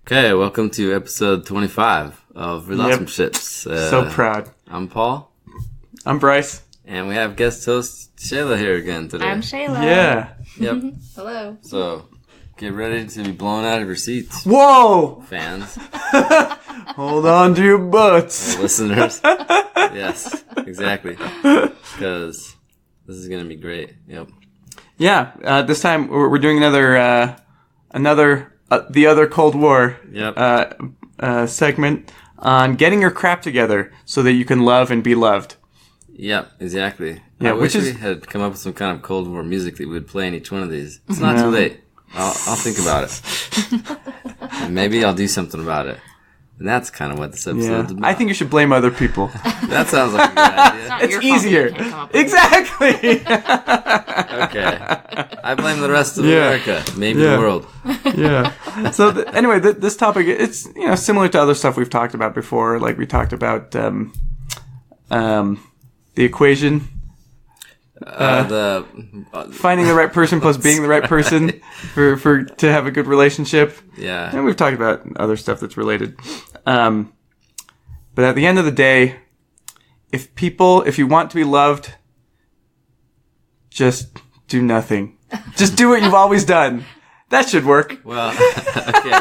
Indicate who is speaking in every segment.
Speaker 1: Okay, welcome to episode 25 of Relationships.
Speaker 2: So proud.
Speaker 1: I'm Paul.
Speaker 2: I'm Bryce.
Speaker 1: And we have guest host Shayla here again today.
Speaker 3: I'm Shayla.
Speaker 2: Yeah.
Speaker 1: Yep.
Speaker 3: Hello.
Speaker 1: So, get ready to be blown out of your seats.
Speaker 2: Whoa!
Speaker 1: Fans.
Speaker 2: Hold on to your butts.
Speaker 1: Listeners. Yes, exactly. Because this is going to be great. Yep.
Speaker 2: Yeah, this time we're doing another the other Cold War segment on getting your crap together so that you can love and be loved.
Speaker 1: Yep, exactly.
Speaker 2: Yeah,
Speaker 1: I wish we had come up with some kind of Cold War music that we would play in each one of these. It's not too late. I'll think about it. And maybe I'll do something about it. And that's kind of what this episode's about.
Speaker 2: I think you should blame other people.
Speaker 1: That sounds like a good idea.
Speaker 2: It's easier. Exactly.
Speaker 1: Okay. I blame the rest of America, maybe the world.
Speaker 2: Yeah. So anyway, this topic, it's similar to other stuff we've talked about before. Like we talked about the equation. Finding the right person plus being the right person for to have a good relationship.
Speaker 1: Yeah.
Speaker 2: And we've talked about other stuff that's related. But at the end of the day, if you want to be loved, just do nothing. Just do what you've always done. That should work.
Speaker 1: Well, okay.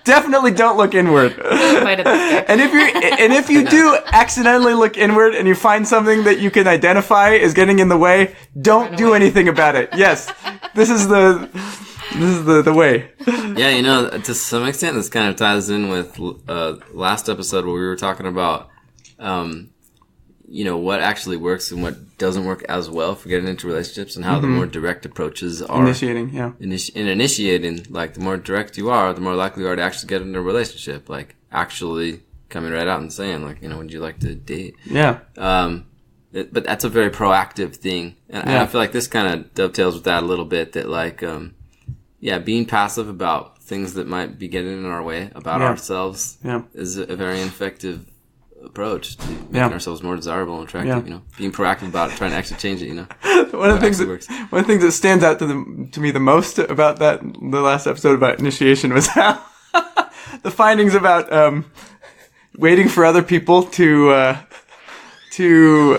Speaker 2: Definitely don't look inward. And if you do accidentally look inward and you find something that you can identify is getting in the way, don't do anything about it. Yes. This is the way.
Speaker 1: Yeah, to some extent this kind of ties in with last episode where we were talking about what actually works and what doesn't work as well for getting into relationships, and how the more direct approaches are
Speaker 2: initiating,
Speaker 1: initiating, like the more direct you are, the more likely you are to actually get into a relationship, like actually coming right out and saying, like, would you like to date?
Speaker 2: Yeah.
Speaker 1: But that's a very proactive thing, and I feel like this kind of dovetails with that a little bit, that like, being passive about things that might be getting in our way about ourselves is a very effective approach to making ourselves more desirable and attractive. Being proactive about it, trying to actually change it.
Speaker 2: One of the things that stands out to me the most about the last episode about initiation was how the findings about waiting for other people to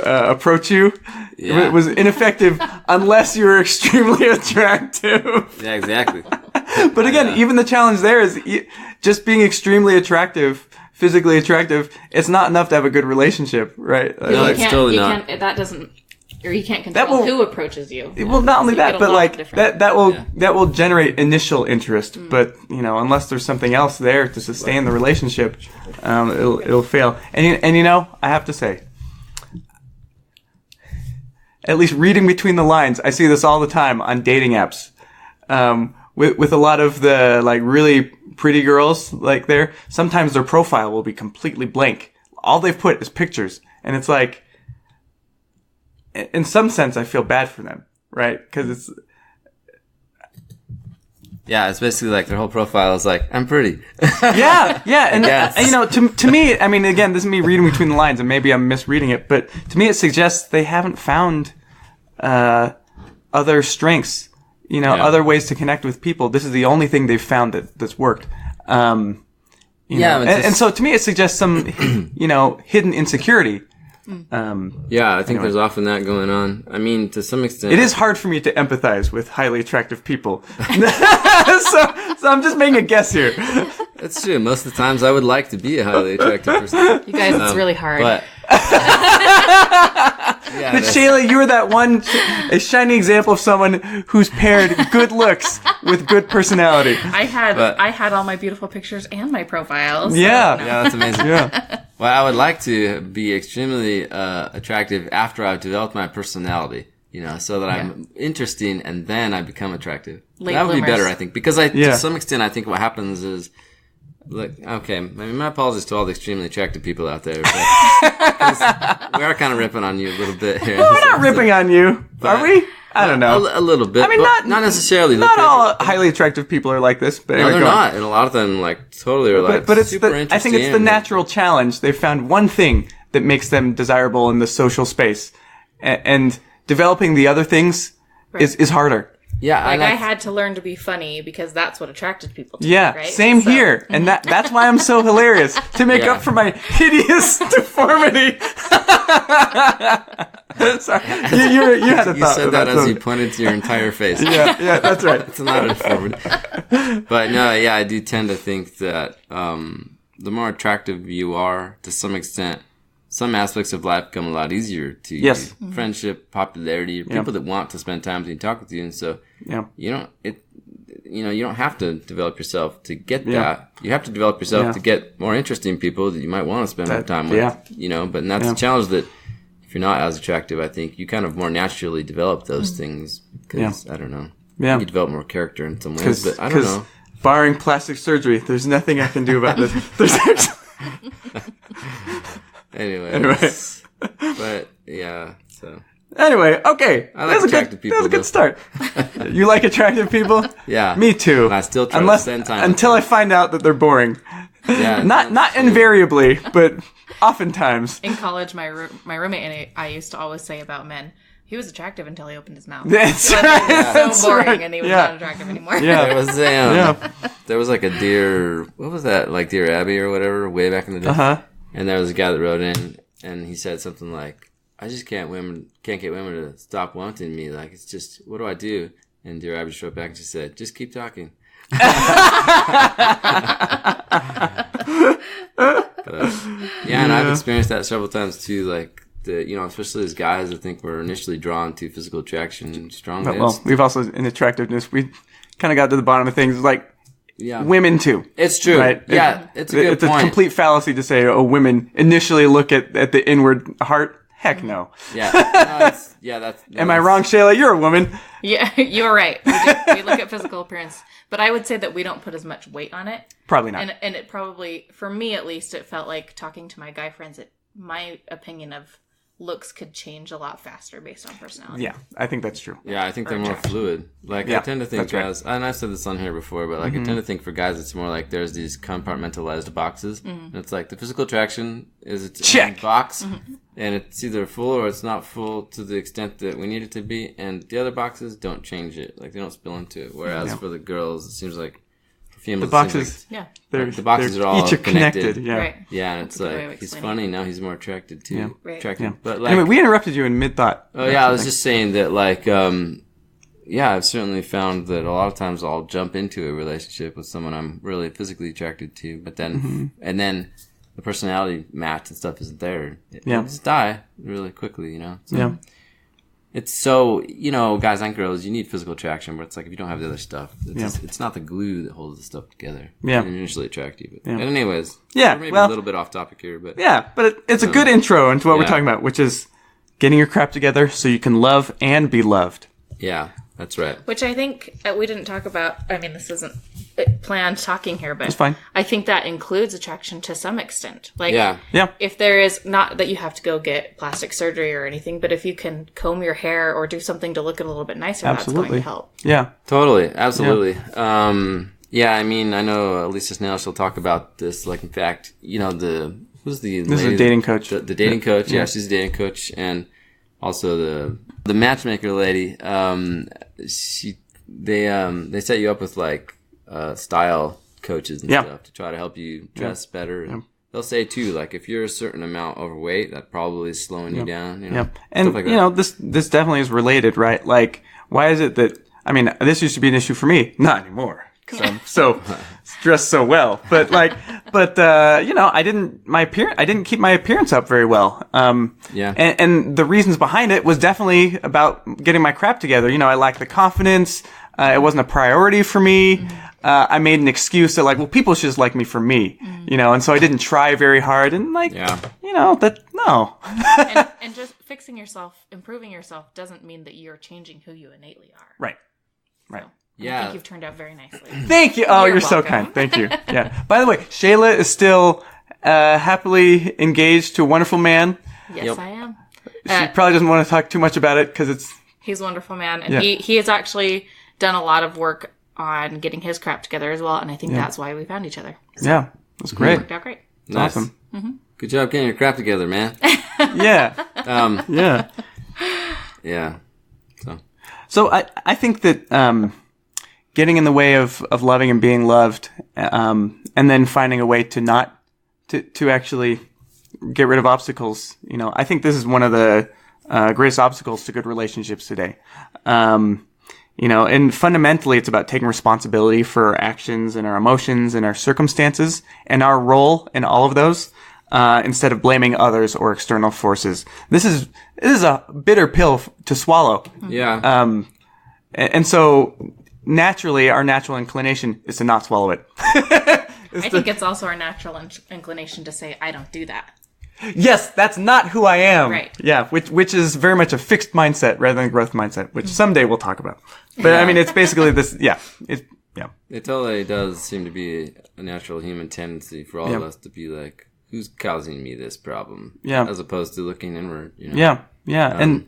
Speaker 2: approach you was ineffective unless you were extremely attractive.
Speaker 1: Yeah, exactly.
Speaker 2: But again, even the challenge there is just being extremely attractive. Physically attractive, it's not enough to have a good relationship, right?
Speaker 1: No, it's totally not.
Speaker 3: You can't control who approaches you.
Speaker 2: Well, not only that, but like that will generate initial interest. But unless there's something else there to sustain the relationship, it'll fail. And I have to say, at least reading between the lines, I see this all the time on dating apps. With a lot of the like really pretty girls, like sometimes their profile will be completely blank. All they've put is pictures, and it's like, in some sense, I feel bad for them, right? Because it's
Speaker 1: basically like their whole profile is like, I'm pretty.
Speaker 2: and to me, I mean, again, this is me reading between the lines, and maybe I'm misreading it, but to me, it suggests they haven't found other strengths. Other ways to connect with people. This is the only thing they've found that's worked. And so to me, it suggests some, hidden insecurity.
Speaker 1: I think there's often that going on. I mean, to some extent,
Speaker 2: it is hard for me to empathize with highly attractive people. so I'm just making a guess here.
Speaker 1: That's true. Most of the times, I would like to be a highly attractive person.
Speaker 3: You guys, it's really hard.
Speaker 1: But
Speaker 2: but Shayla, you were a shining example of someone who's paired good looks with good personality.
Speaker 3: I had all my beautiful pictures and my profiles.
Speaker 2: Yeah,
Speaker 1: that's amazing. Yeah. Well, I would like to be extremely attractive after I've developed my personality. So that I'm interesting and then I become attractive. That would be better, I think, because to some extent, I think what happens is. Look, okay, I mean, my apologies to all the extremely attractive people out there, but we are kind of ripping on you a little bit here.
Speaker 2: Well, we're not ripping on you, are we? I don't know.
Speaker 1: A little bit.
Speaker 2: I mean,
Speaker 1: not necessarily.
Speaker 2: Not all highly attractive people are like this, but
Speaker 1: no, they're not, and a lot of them totally are like.
Speaker 2: But it's
Speaker 1: super interesting.
Speaker 2: I think it's the natural challenge. They found one thing that makes them desirable in the social space. And developing the other things is harder.
Speaker 1: Yeah,
Speaker 3: like I had to learn to be funny because that's what attracted people to me, right?
Speaker 2: Same here. And that's why I'm so hilarious, to make up for my hideous deformity. Sorry. You had a thought.
Speaker 1: You said that as you pointed to your entire face.
Speaker 2: Yeah, that's right.
Speaker 1: It's not informative. But no, yeah, I do tend to think that the more attractive you are, to some extent, some aspects of life become a lot easier to you.
Speaker 2: Yes.
Speaker 1: Friendship, popularity, people that want to spend time with you and talk with you. And so you don't have to develop yourself to get that. You have to develop yourself to get more interesting people that you might want to spend more time with. But that's the challenge, that if you're not as attractive, I think you kind of more naturally develop those things because, I don't know, you develop more character in some ways, but I don't know.
Speaker 2: Barring plastic surgery, there's nothing I can do about this. There's actually...
Speaker 1: Anyway. But, yeah, so...
Speaker 2: Anyway, okay.
Speaker 1: I like attractive people.
Speaker 2: That was a good start. You like attractive people?
Speaker 1: Yeah.
Speaker 2: Me too.
Speaker 1: And I still try to spend time
Speaker 2: until I find out that they're boring.
Speaker 1: Yeah.
Speaker 2: Not invariably, but oftentimes.
Speaker 3: In college, my roommate and I used to always say about men, he was attractive until he opened his mouth.
Speaker 2: That's right.
Speaker 3: He was so boring, and he was not attractive anymore.
Speaker 2: Yeah.
Speaker 1: There was like a Dear... What was that? Like Dear Abby or whatever, way back in the day.
Speaker 2: Uh-huh.
Speaker 1: And there was a guy that wrote in, and he said something like, I just can't get women to stop wanting me. Like, it's just, what do I do? And Dear Abby wrote back and she said, just keep talking. And I've experienced that several times too. Like, especially as guys, I think we're initially drawn to physical attraction strongly.
Speaker 2: Well, we've also, in attractiveness, we kind of got to the bottom of things. Like, women too.
Speaker 1: It's true. Right? Yeah, it's a good point.
Speaker 2: It's a complete fallacy to say, women initially look at the inward heart. Heck no.
Speaker 1: Yeah.
Speaker 2: Am I wrong, Shayla? You're a woman.
Speaker 3: Yeah, you're right. We look at physical appearance. But I would say that we don't put as much weight on it.
Speaker 2: Probably not.
Speaker 3: And it probably, for me at least, it felt like talking to my guy friends, my opinion of looks could change a lot faster based on personality.
Speaker 2: Yeah, I think that's true.
Speaker 1: Yeah, I think they're more fluid. Like, I tend to think guys, and I've said this on here before, but like I tend to think for guys it's more like there's these compartmentalized boxes. And it's like the physical attraction is its own box, and it's either full or it's not full to the extent that we need it to be, and the other boxes don't change it. Like, they don't spill into it. Whereas for the girls, it seems like females,
Speaker 2: the boxes,
Speaker 1: the boxes are all
Speaker 2: each connected.
Speaker 1: Yeah,
Speaker 3: right.
Speaker 1: Yeah, and it's like he's funny now. He's more attracted too.
Speaker 2: Yeah.
Speaker 3: Right.
Speaker 1: Attracted,
Speaker 2: Yeah.
Speaker 1: but like,
Speaker 2: anyway, we interrupted you in mid thought.
Speaker 1: Oh yeah, I was just saying that like, I've certainly found that a lot of times I'll jump into a relationship with someone I'm really physically attracted to, but then and then the personality match and stuff isn't there. It'll just die really quickly, So, it's so, guys and girls, you need physical attraction, but it's like if you don't have the other stuff, it's not the glue that holds the stuff together.
Speaker 2: Yeah.
Speaker 1: It initially attract you. But anyways,
Speaker 2: we're
Speaker 1: maybe a little bit off topic here, but
Speaker 2: it's a good intro into what we're talking about, which is getting your crap together so you can love and be loved.
Speaker 1: Yeah, that's right.
Speaker 3: Which I think we didn't talk about. I mean, this isn't planned talking here, but
Speaker 2: it's fine.
Speaker 3: I think that includes attraction to some extent. Like, if there is, not that you have to go get plastic surgery or anything, but if you can comb your hair or do something to look a little bit nicer, that's going to help.
Speaker 2: Yeah.
Speaker 1: Totally. Absolutely. Yeah. I mean, I know Lisa Snell, she'll talk about this. Like, in fact, who's the
Speaker 2: This is a dating coach.
Speaker 1: The dating coach. Yeah, she's a dating coach. And also the matchmaker lady, they set you up with like style coaches and stuff to try to help you dress better. And they'll say too, like, if you're a certain amount overweight, that probably is slowing you down.
Speaker 2: And
Speaker 1: like
Speaker 2: this definitely is related, right? Like, why is it that, I mean, this used to be an issue for me, not anymore, because I'm so dressed so well. But I didn't keep my appearance up very well. And the reasons behind it was definitely about getting my crap together. I lacked the confidence. It wasn't a priority for me. I made an excuse that, like, well, people should just like me for me, and so I didn't try very hard. And no.
Speaker 3: and just fixing yourself, improving yourself doesn't mean that you're changing who you innately are.
Speaker 2: Right.
Speaker 3: So, I think you've turned out very nicely.
Speaker 2: Thank you. Oh, you're so kind. Thank you. Yeah. By the way, Shayla is still happily engaged to a wonderful man.
Speaker 3: Yes, I am.
Speaker 2: She probably doesn't want to talk too much about it because
Speaker 3: he's a wonderful man, and he has actually done a lot of work on getting his crap together as well, and I think that's why we found each other.
Speaker 2: So that's great.
Speaker 3: It worked out great.
Speaker 1: Nice.
Speaker 2: Awesome.
Speaker 1: Good job getting your crap together, man.
Speaker 2: Yeah. Yeah.
Speaker 1: Yeah.
Speaker 2: So I think that getting in the way of loving and being loved, and then finding a way to not to actually get rid of obstacles. I think this is one of the greatest obstacles to good relationships today. And fundamentally, it's about taking responsibility for our actions and our emotions and our circumstances and our role in all of those, instead of blaming others or external forces. This is a bitter pill to swallow.
Speaker 1: Yeah.
Speaker 2: And so naturally, our natural inclination is to not swallow it.
Speaker 3: I think it's also our natural inclination to say, I don't do that.
Speaker 2: Yes, that's not who I am.
Speaker 3: Right.
Speaker 2: Yeah, which is very much a fixed mindset rather than a growth mindset, which someday we'll talk about. But I mean, it's basically this. Yeah,
Speaker 1: It totally does seem to be a natural human tendency for all of us to be like, who's causing me this problem?
Speaker 2: Yeah.
Speaker 1: As opposed to looking inward.
Speaker 2: Yeah. And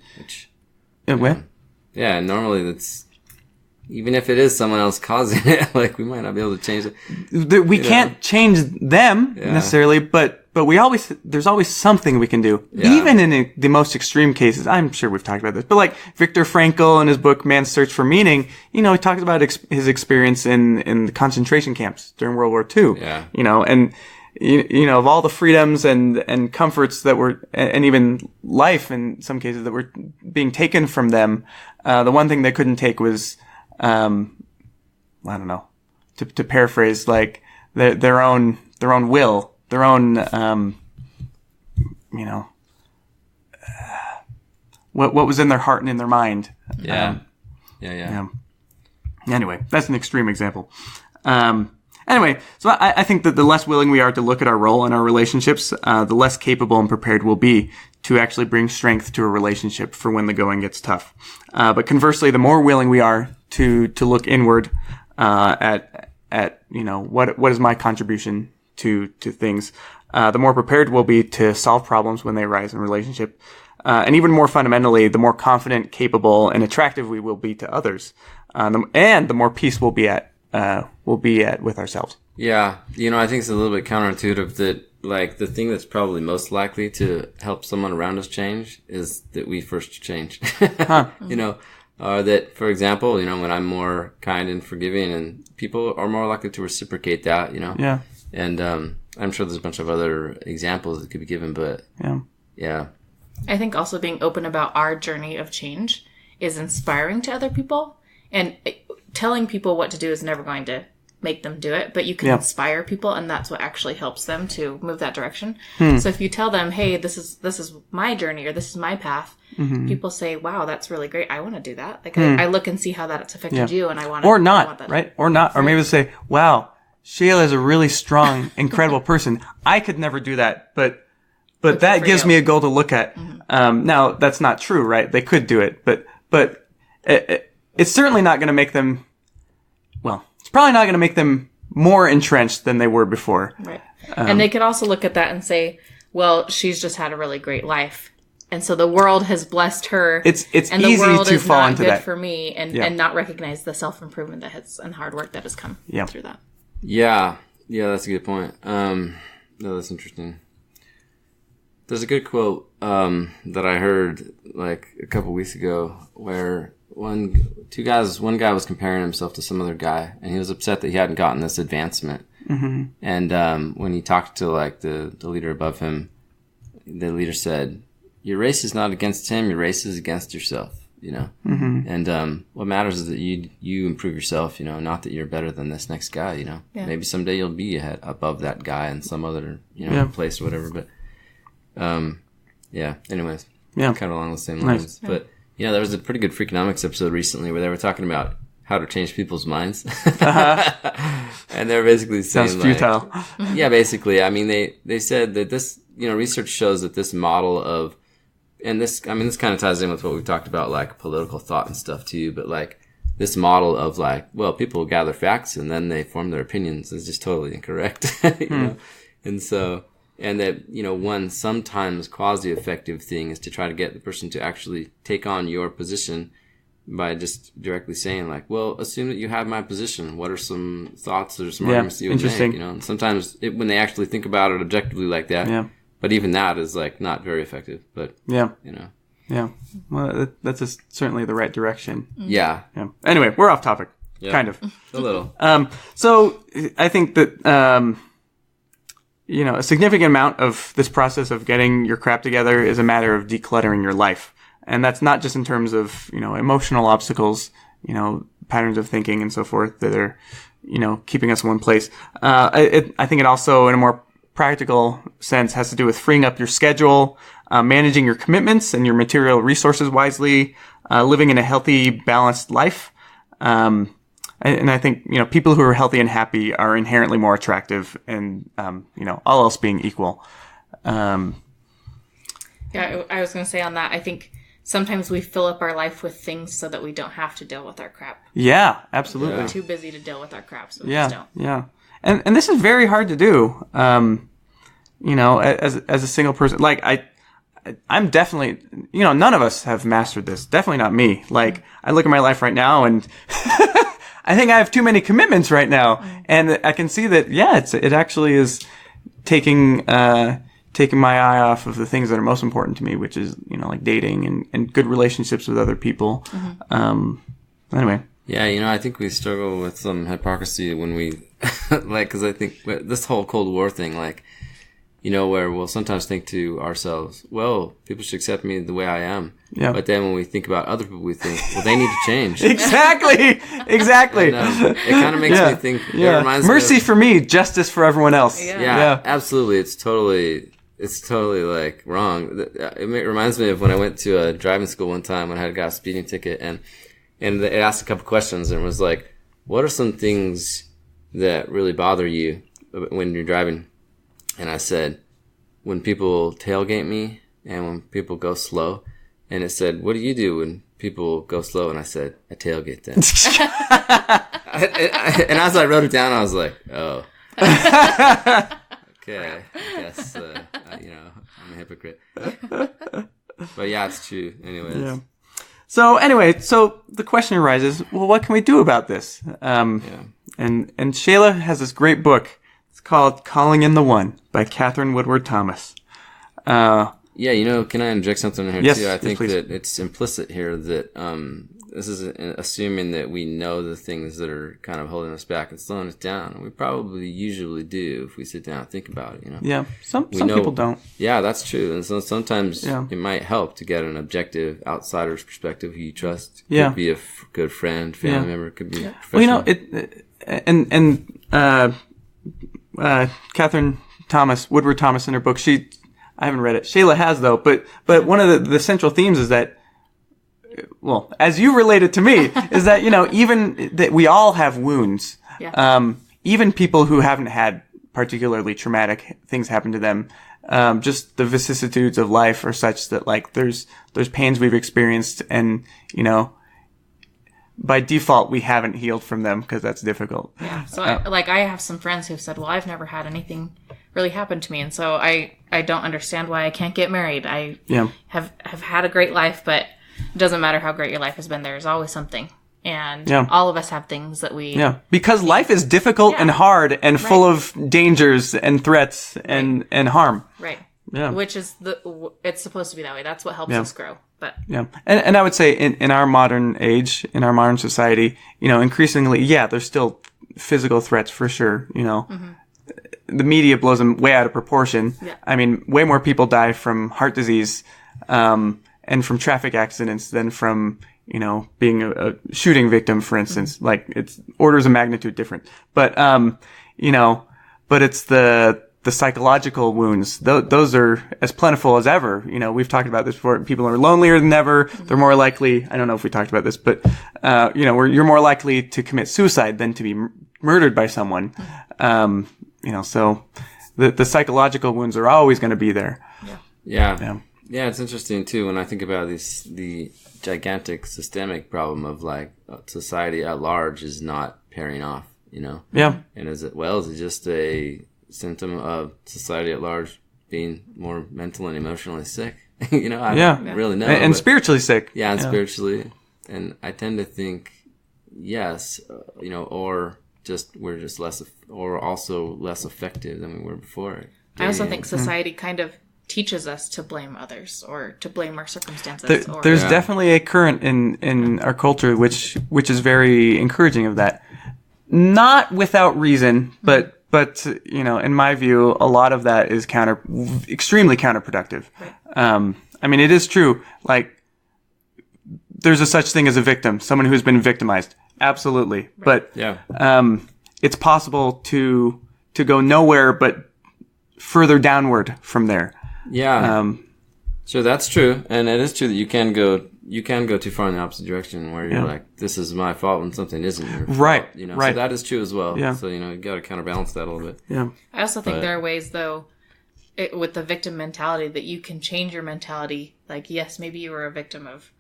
Speaker 1: normally that's, even if it is someone else causing it, like we might not be able to change it.
Speaker 2: We can't change them necessarily, but there's always something we can do.
Speaker 1: Yeah.
Speaker 2: Even in the most extreme cases. I'm sure we've talked about this, but like Viktor Frankl in his book Man's Search for Meaning, he talks about his experience in the concentration camps during World War II.
Speaker 1: Yeah.
Speaker 2: And of all the freedoms and comforts that were, and even life in some cases that were being taken from them, the one thing they couldn't take was, I don't know, to paraphrase, like their own will, their own, what was in their heart and in their mind.
Speaker 1: Yeah.
Speaker 2: Anyway, that's an extreme example. Anyway, so I think that the less willing we are to look at our role in our relationships, the less capable and prepared we'll be to actually bring strength to a relationship for when the going gets tough. But conversely, the more willing we are to look inward, at what is my contribution to things, the more prepared we'll be to solve problems when they arise in a relationship. And even more fundamentally, the more confident, capable, and attractive we will be to others. And the more peace we'll be at with ourselves.
Speaker 1: Yeah. I think it's a little bit counterintuitive that, like, the thing that's probably most likely to help someone around us change is that we first change. That, for example, when I'm more kind and forgiving, and people are more likely to reciprocate that,
Speaker 2: Yeah.
Speaker 1: And I'm sure there's a bunch of other examples that could be given, but yeah.
Speaker 3: I think also being open about our journey of change is inspiring to other people, and telling people what to do is never going to make them do it, but you can inspire people, and that's what actually helps them to move that direction. So if you tell them, hey, this is my journey, or this is my path, people say, wow, that's really great. I want to do that. Like I look and see how that's affected you, and I want to.
Speaker 2: Or not, right? Or not. Or maybe they say, wow, Shayla is a really strong, incredible person. I could never do that, but that gives me a goal to look at. Now, that's not true, right? They could do it, but it's certainly not going to make them, it's probably not going to make them more entrenched than they were before.
Speaker 3: Right. And they could also look at that and say, well, she's just had a really great life. And so the world has blessed her.
Speaker 2: It's
Speaker 3: and
Speaker 2: easy
Speaker 3: the world
Speaker 2: to
Speaker 3: is
Speaker 2: fall
Speaker 3: not
Speaker 2: into
Speaker 3: good
Speaker 2: that
Speaker 3: for me, and not recognize the self-improvement and hard work that has come through that.
Speaker 1: Yeah. Yeah, that's a good point. No, that's interesting. There's a good quote that I heard like a couple weeks ago where one guy was comparing himself to some other guy, and he was upset that he hadn't gotten this advancement. Mm-hmm. And when he talked to like the leader above him, the leader said, "Your race is not against him. Your race is against yourself."
Speaker 2: Mm-hmm.
Speaker 1: And what matters is that you improve yourself. Not that you're better than this next guy. Maybe someday you'll be above that guy in some other place or whatever. But anyways, kind of along the same lines. Nice. But there was a pretty good Freakonomics episode recently where they were talking about how to change people's minds. And they were basically saying,
Speaker 2: sounds futile.
Speaker 1: Basically. I mean, they said that this, research shows that this model of, and this kind of ties in with what we talked about, like political thought and stuff too, but like this model of like, well, people gather facts and then they form their opinions is just totally incorrect. And so, and that, one sometimes quasi-effective thing is to try to get the person to actually take on your position by just directly saying like, well, assume that you have my position. What are some thoughts or some arguments you would make? And sometimes when they actually think about it objectively like that, But even that is like not very effective. But
Speaker 2: Yeah.
Speaker 1: you know.
Speaker 2: Yeah. Well, that's certainly the right direction.
Speaker 1: Yeah.
Speaker 2: Yeah. Anyway, we're off topic.
Speaker 1: Yeah.
Speaker 2: Kind of.
Speaker 1: A little.
Speaker 2: So I think that, you know, a significant amount of this process of getting your crap together is a matter of decluttering your life. And that's not just in terms of, you know, emotional obstacles, you know, patterns of thinking and so forth that are, you know, keeping us in one place. I think it also, in a more practical sense, has to do with freeing up your schedule, managing your commitments and your material resources wisely, living in a healthy, balanced life. And I think, you know, people who are healthy and happy are inherently more attractive and, you know, all else being equal.
Speaker 3: Yeah, I was going to say on that, I think sometimes we fill up our life with things so that we don't have to deal with our crap.
Speaker 2: Yeah, absolutely.
Speaker 3: We're too busy to deal with our crap, so we just don't.
Speaker 2: Yeah. And this is very hard to do. You know, as a single person, like I'm definitely, you know, none of us have mastered this. Definitely not me. Like, I look at my life right now and I think I have too many commitments right now. And I can see that, yeah, it actually is taking my eye off of the things that are most important to me, which is, you know, like dating and good relationships with other people. Anyway.
Speaker 1: Yeah, you know, I think we struggle with some hypocrisy when we, like, because I think this whole Cold War thing, like, you know, where we'll sometimes think to ourselves, well, people should accept me the way I am.
Speaker 2: Yeah.
Speaker 1: But then when we think about other people, we think, well, they need to change.
Speaker 2: Exactly.
Speaker 1: And, it kind of makes me think, it reminds
Speaker 2: mercy
Speaker 1: me of,
Speaker 2: for me, justice for everyone else.
Speaker 1: Yeah, absolutely. It's totally like wrong. It reminds me of when I went to a driving school one time when I had got a speeding ticket and they asked a couple questions and it was like, what are some things that really bother you when you're driving? And I said, when people tailgate me and when people go slow. And it said, what do you do when people go slow? And I said, I tailgate them. And as I wrote it down, I was like, oh. Okay. I guess, you know, I'm a hypocrite. But yeah, it's true. Anyways.
Speaker 2: Yeah. So the question arises, well, what can we do about this? And Shayla has this great book. It's called Calling in the One by Catherine Woodward Thomas.
Speaker 1: Yeah, you know, can I inject something in here
Speaker 2: yes,
Speaker 1: too? I think
Speaker 2: please.
Speaker 1: that it's implicit here that this is assuming that we know the things that are kind of holding us back and slowing us down. We probably usually do if we sit down and think about it, you know.
Speaker 2: Yeah, some people don't.
Speaker 1: Yeah, that's true. And so sometimes it might help to get an objective outsider's perspective who you trust.
Speaker 2: Yeah.
Speaker 1: Could be a good friend, family member, could be a professional.
Speaker 2: Well, you know, Catherine Woodward Thomas in her book, I haven't read it. Shayla has though, but one of the central themes is that, well, as you related to me, is that, you know, even that we all have wounds.
Speaker 3: Yeah.
Speaker 2: Even people who haven't had particularly traumatic things happen to them, just the vicissitudes of life are such that, like, there's pains we've experienced and, you know, by default, we haven't healed from them because that's difficult.
Speaker 3: Yeah. So, I have some friends who've said, well, I've never had anything really happen to me. And so I don't understand why I can't get married. I have had a great life, but it doesn't matter how great your life has been. There's always something. And all of us have things that we... Yeah,
Speaker 2: because life is difficult and hard and full of dangers and threats and harm.
Speaker 3: Right.
Speaker 2: Yeah.
Speaker 3: Which is it's supposed to be that way. That's what helps us grow. But
Speaker 2: and I would say in our modern age, in our modern society, you know, increasingly, there's still physical threats for sure. You know, the media blows them way out of proportion. Yeah. I mean, way more people die from heart disease, and from traffic accidents than from, you know, being a shooting victim, for instance. Like, it's orders of magnitude different. But, you know, but it's the psychological wounds. Those are as plentiful as ever. You know, we've talked about this before. People are lonelier than ever. They're more likely, I don't know if we talked about this, but, you know, you're more likely to commit suicide than to be murdered by someone. You know, so the psychological wounds are always going to be there.
Speaker 1: Yeah, it's interesting too when I think about the gigantic systemic problem of, like, society at large is not pairing off, you know?
Speaker 2: Yeah.
Speaker 1: And is it just a symptom of society at large being more mental and emotionally sick? You know, I don't really know.
Speaker 2: And spiritually sick.
Speaker 1: Yeah, and spiritually. And I tend to think, yes, you know, or we're just less, or also less effective than we were before.
Speaker 3: I also think society kind of teaches us to blame others or to blame our circumstances.
Speaker 2: There's definitely a current in our culture which is very encouraging of that. Not without reason, but in my view, a lot of that is extremely counterproductive. Right. I mean, it is true. Like, there's a such thing as a victim, someone who's been victimized. Absolutely. Right. But it's possible to go nowhere but further downward from there.
Speaker 1: Yeah. So that's true. And it is true that you can go too far in the opposite direction where you're like, this is my fault when something isn't your fault.
Speaker 2: Right.
Speaker 1: So that is true as well.
Speaker 2: Yeah.
Speaker 1: So, you got to counterbalance that a little bit.
Speaker 2: Yeah.
Speaker 3: I also think there are ways, though, with the victim mentality, that you can change your mentality. Like, yes, maybe you were a victim of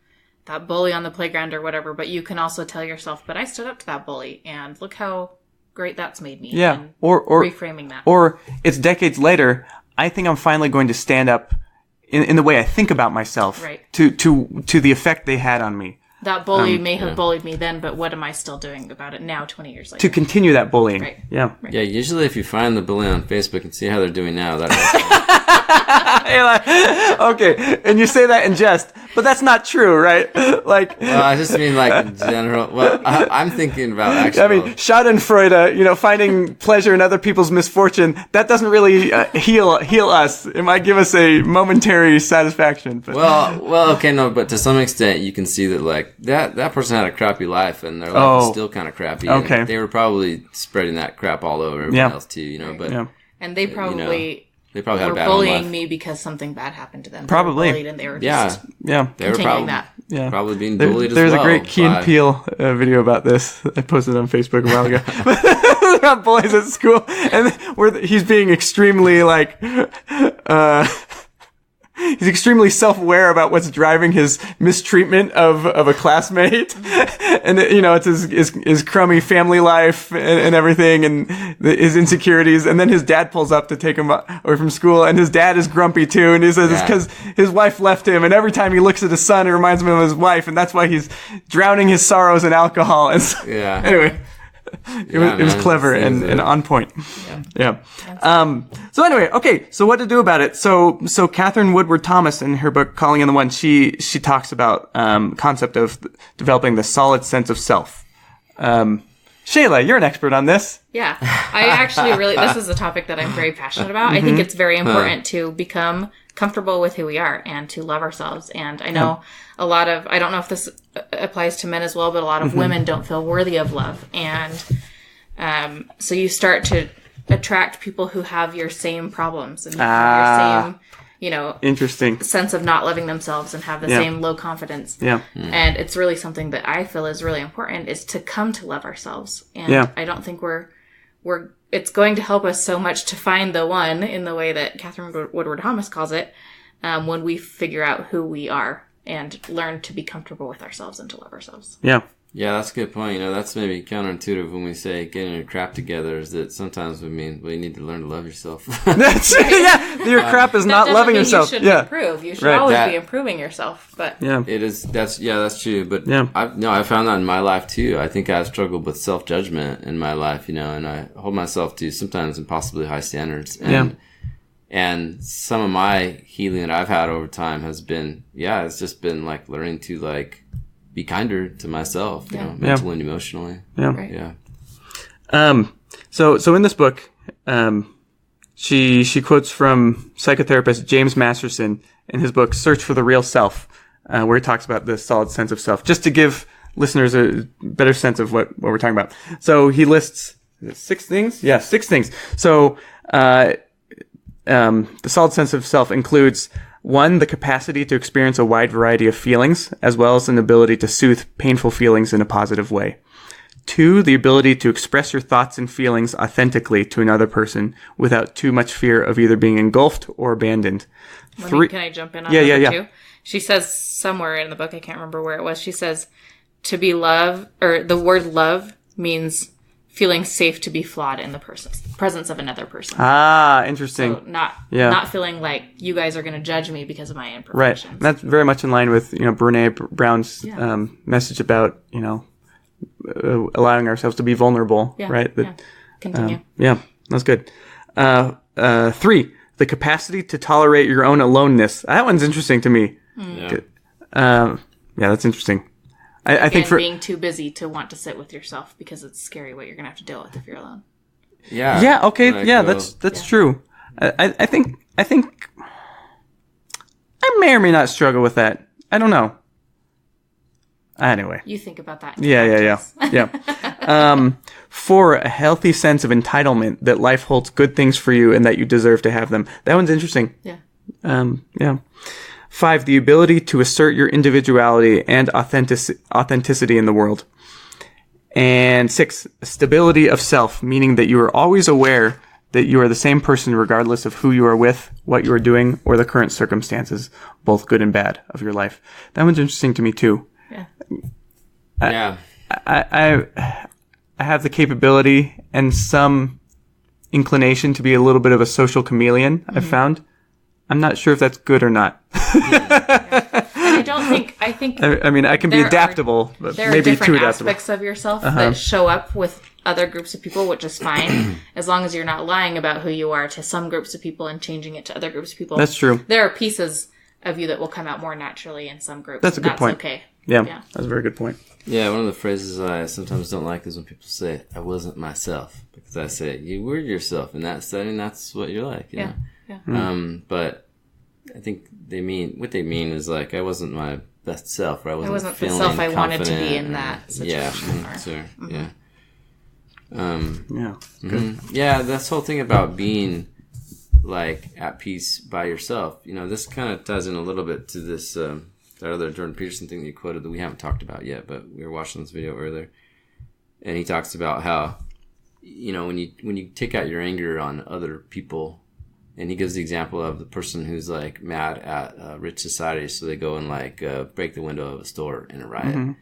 Speaker 3: that bully on the playground or whatever, but you can also tell yourself, but I stood up to that bully, and look how great that's made me.
Speaker 2: Yeah.
Speaker 3: And
Speaker 2: or
Speaker 3: reframing that.
Speaker 2: Or it's decades later, I think I'm finally going to stand up in the way I think about myself to the effect they had on me.
Speaker 3: That bully may have bullied me then, but what am I still doing about it now, 20 years later?
Speaker 2: To continue that bullying.
Speaker 3: Right.
Speaker 2: Yeah.
Speaker 3: Right.
Speaker 1: Yeah, usually if you find the bully on Facebook and see how they're doing now,
Speaker 2: okay, and you say that in jest, but that's not true, right? Like,
Speaker 1: well, I just mean like in general. Well, I'm thinking about actually.
Speaker 2: I mean, Schadenfreude, finding pleasure in other people's misfortune, that doesn't really heal us. It might give us a momentary satisfaction. But.
Speaker 1: Well, okay, no, but to some extent, you can see that like that person had a crappy life, and their life was still kind of crappy.
Speaker 2: Okay,
Speaker 1: and they were probably spreading that crap all over everyone else too, But
Speaker 3: and they probably.
Speaker 1: They probably had
Speaker 3: were
Speaker 1: a bad
Speaker 3: bullying
Speaker 1: life.
Speaker 3: me because something bad happened to them.
Speaker 2: Probably.
Speaker 3: They were bullied and they were just
Speaker 1: they were probably being bullied as well.
Speaker 2: There's a great Key and Peele video about this. I posted it on Facebook a while ago. About bullies at school, and where he's being extremely he's extremely self-aware about what's driving his mistreatment of a classmate. And, it's his crummy family life and everything and his insecurities. And then his dad pulls up to take him away from school, and his dad is grumpy too. And he says it's because his wife left him. And every time he looks at his son, it reminds him of his wife. And that's why he's drowning his sorrows in alcohol. And so, anyway. It was clever and on point. Yeah. So anyway, okay. So what to do about it? So Catherine Woodward Thomas in her book Calling in the One, she talks about concept of developing the solid sense of self. Shayla, you're an expert on this.
Speaker 3: Yeah, I actually this is a topic that I'm very passionate about. I think it's very important to become comfortable with who we are and to love ourselves. And I know a lot of, I don't know if this applies to men as well, but a lot of women don't feel worthy of love. And so you start to attract people who have your same problems and have your same,
Speaker 2: interesting
Speaker 3: sense of not loving themselves and have the same low confidence.
Speaker 2: Yeah.
Speaker 3: And it's really something that I feel is really important, is to come to love ourselves. And I don't think it's going to help us so much to find the one in the way that Catherine Woodward Thomas calls it, when we figure out who we are and learn to be comfortable with ourselves and to love ourselves.
Speaker 2: Yeah.
Speaker 1: Yeah, that's a good point. That's maybe counterintuitive when we say getting your crap together, is that sometimes we mean, well, you need to learn to love yourself.
Speaker 2: Your crap is not loving yourself.
Speaker 3: You should improve. You should always be improving yourself. But
Speaker 1: it is. That's true. But I found that in my life too. I think I've struggled with self-judgment in my life, and I hold myself to sometimes impossibly high standards. And some of my healing that I've had over time has been, it's just been like learning to be kinder to myself, mentally and emotionally.
Speaker 2: So in this book, she quotes from psychotherapist James Masterson in his book Search for the Real Self, where he talks about the solid sense of self, just to give listeners a better sense of what we're talking about. So he lists 6 things. Yeah, 6 things. So the solid sense of self includes 1, the capacity to experience a wide variety of feelings, as well as an ability to soothe painful feelings in a positive way. 2, the ability to express your thoughts and feelings authentically to another person without too much fear of either being engulfed or abandoned. 3,
Speaker 3: can I jump in on number 2? She says somewhere in the book, I can't remember where it was, she says to be love, or the word love means feeling safe to be flawed in the presence of another person.
Speaker 2: Interesting.
Speaker 3: So not feeling like you guys are going to judge me because of my imperfections.
Speaker 2: Right. That's very much in line with, Brené Brown's message about, allowing ourselves to be vulnerable, right?
Speaker 3: Continue.
Speaker 2: That's good. 3, the capacity to tolerate your own aloneness. That one's interesting to me.
Speaker 1: Yeah.
Speaker 2: Yeah, that's interesting. I think for
Speaker 3: being too busy to want to sit with yourself because it's scary what you're going to have to deal with if you're alone.
Speaker 1: Yeah.
Speaker 2: Yeah. Okay. That's true. I think I may or may not struggle with that. I don't know. Anyway.
Speaker 3: You think about that.
Speaker 2: Yeah. For a healthy sense of entitlement that life holds good things for you and that you deserve to have them. That one's interesting.
Speaker 3: Yeah.
Speaker 2: Yeah. 5, the ability to assert your individuality and authenticity in the world. And 6, stability of self, meaning that you are always aware that you are the same person regardless of who you are with, what you are doing, or the current circumstances, both good and bad, of your life. That one's interesting to me too.
Speaker 3: Yeah.
Speaker 2: I have the capability and some inclination to be a little bit of a social chameleon, I've found. I'm not sure if that's good or not.
Speaker 3: And I think
Speaker 2: I mean, I can be adaptable, but
Speaker 3: there
Speaker 2: maybe
Speaker 3: are
Speaker 2: too
Speaker 3: different
Speaker 2: adaptable.
Speaker 3: aspects of yourself that show up with other groups of people, which is fine, as long as you're not lying about who you are to some groups of people and changing it to other groups of people.
Speaker 2: That's true.
Speaker 3: There are pieces of you that will come out more naturally in some groups.
Speaker 2: That's a good point.
Speaker 3: Okay.
Speaker 2: Yeah, that's a very good point.
Speaker 1: Yeah, one of the phrases I sometimes don't like is when people say, I wasn't myself. Because I say, you were yourself. In that setting, that's what you're like. You know?
Speaker 3: Yeah.
Speaker 1: But I think what they mean is like, I wasn't my best self. Or I wasn't
Speaker 3: the self I wanted to be in that situation.
Speaker 1: Yeah, sure. Yeah.
Speaker 2: Yeah. Good.
Speaker 1: Yeah, this whole thing about being like at peace by yourself, you know, this kind of ties in a little bit to this that other Jordan Peterson thing that you quoted that we haven't talked about yet, but we were watching this video earlier, and he talks about how, you know, when you take out your anger on other people, and he gives the example of the person who's like mad at rich society, so they go and like break the window of a store in a riot,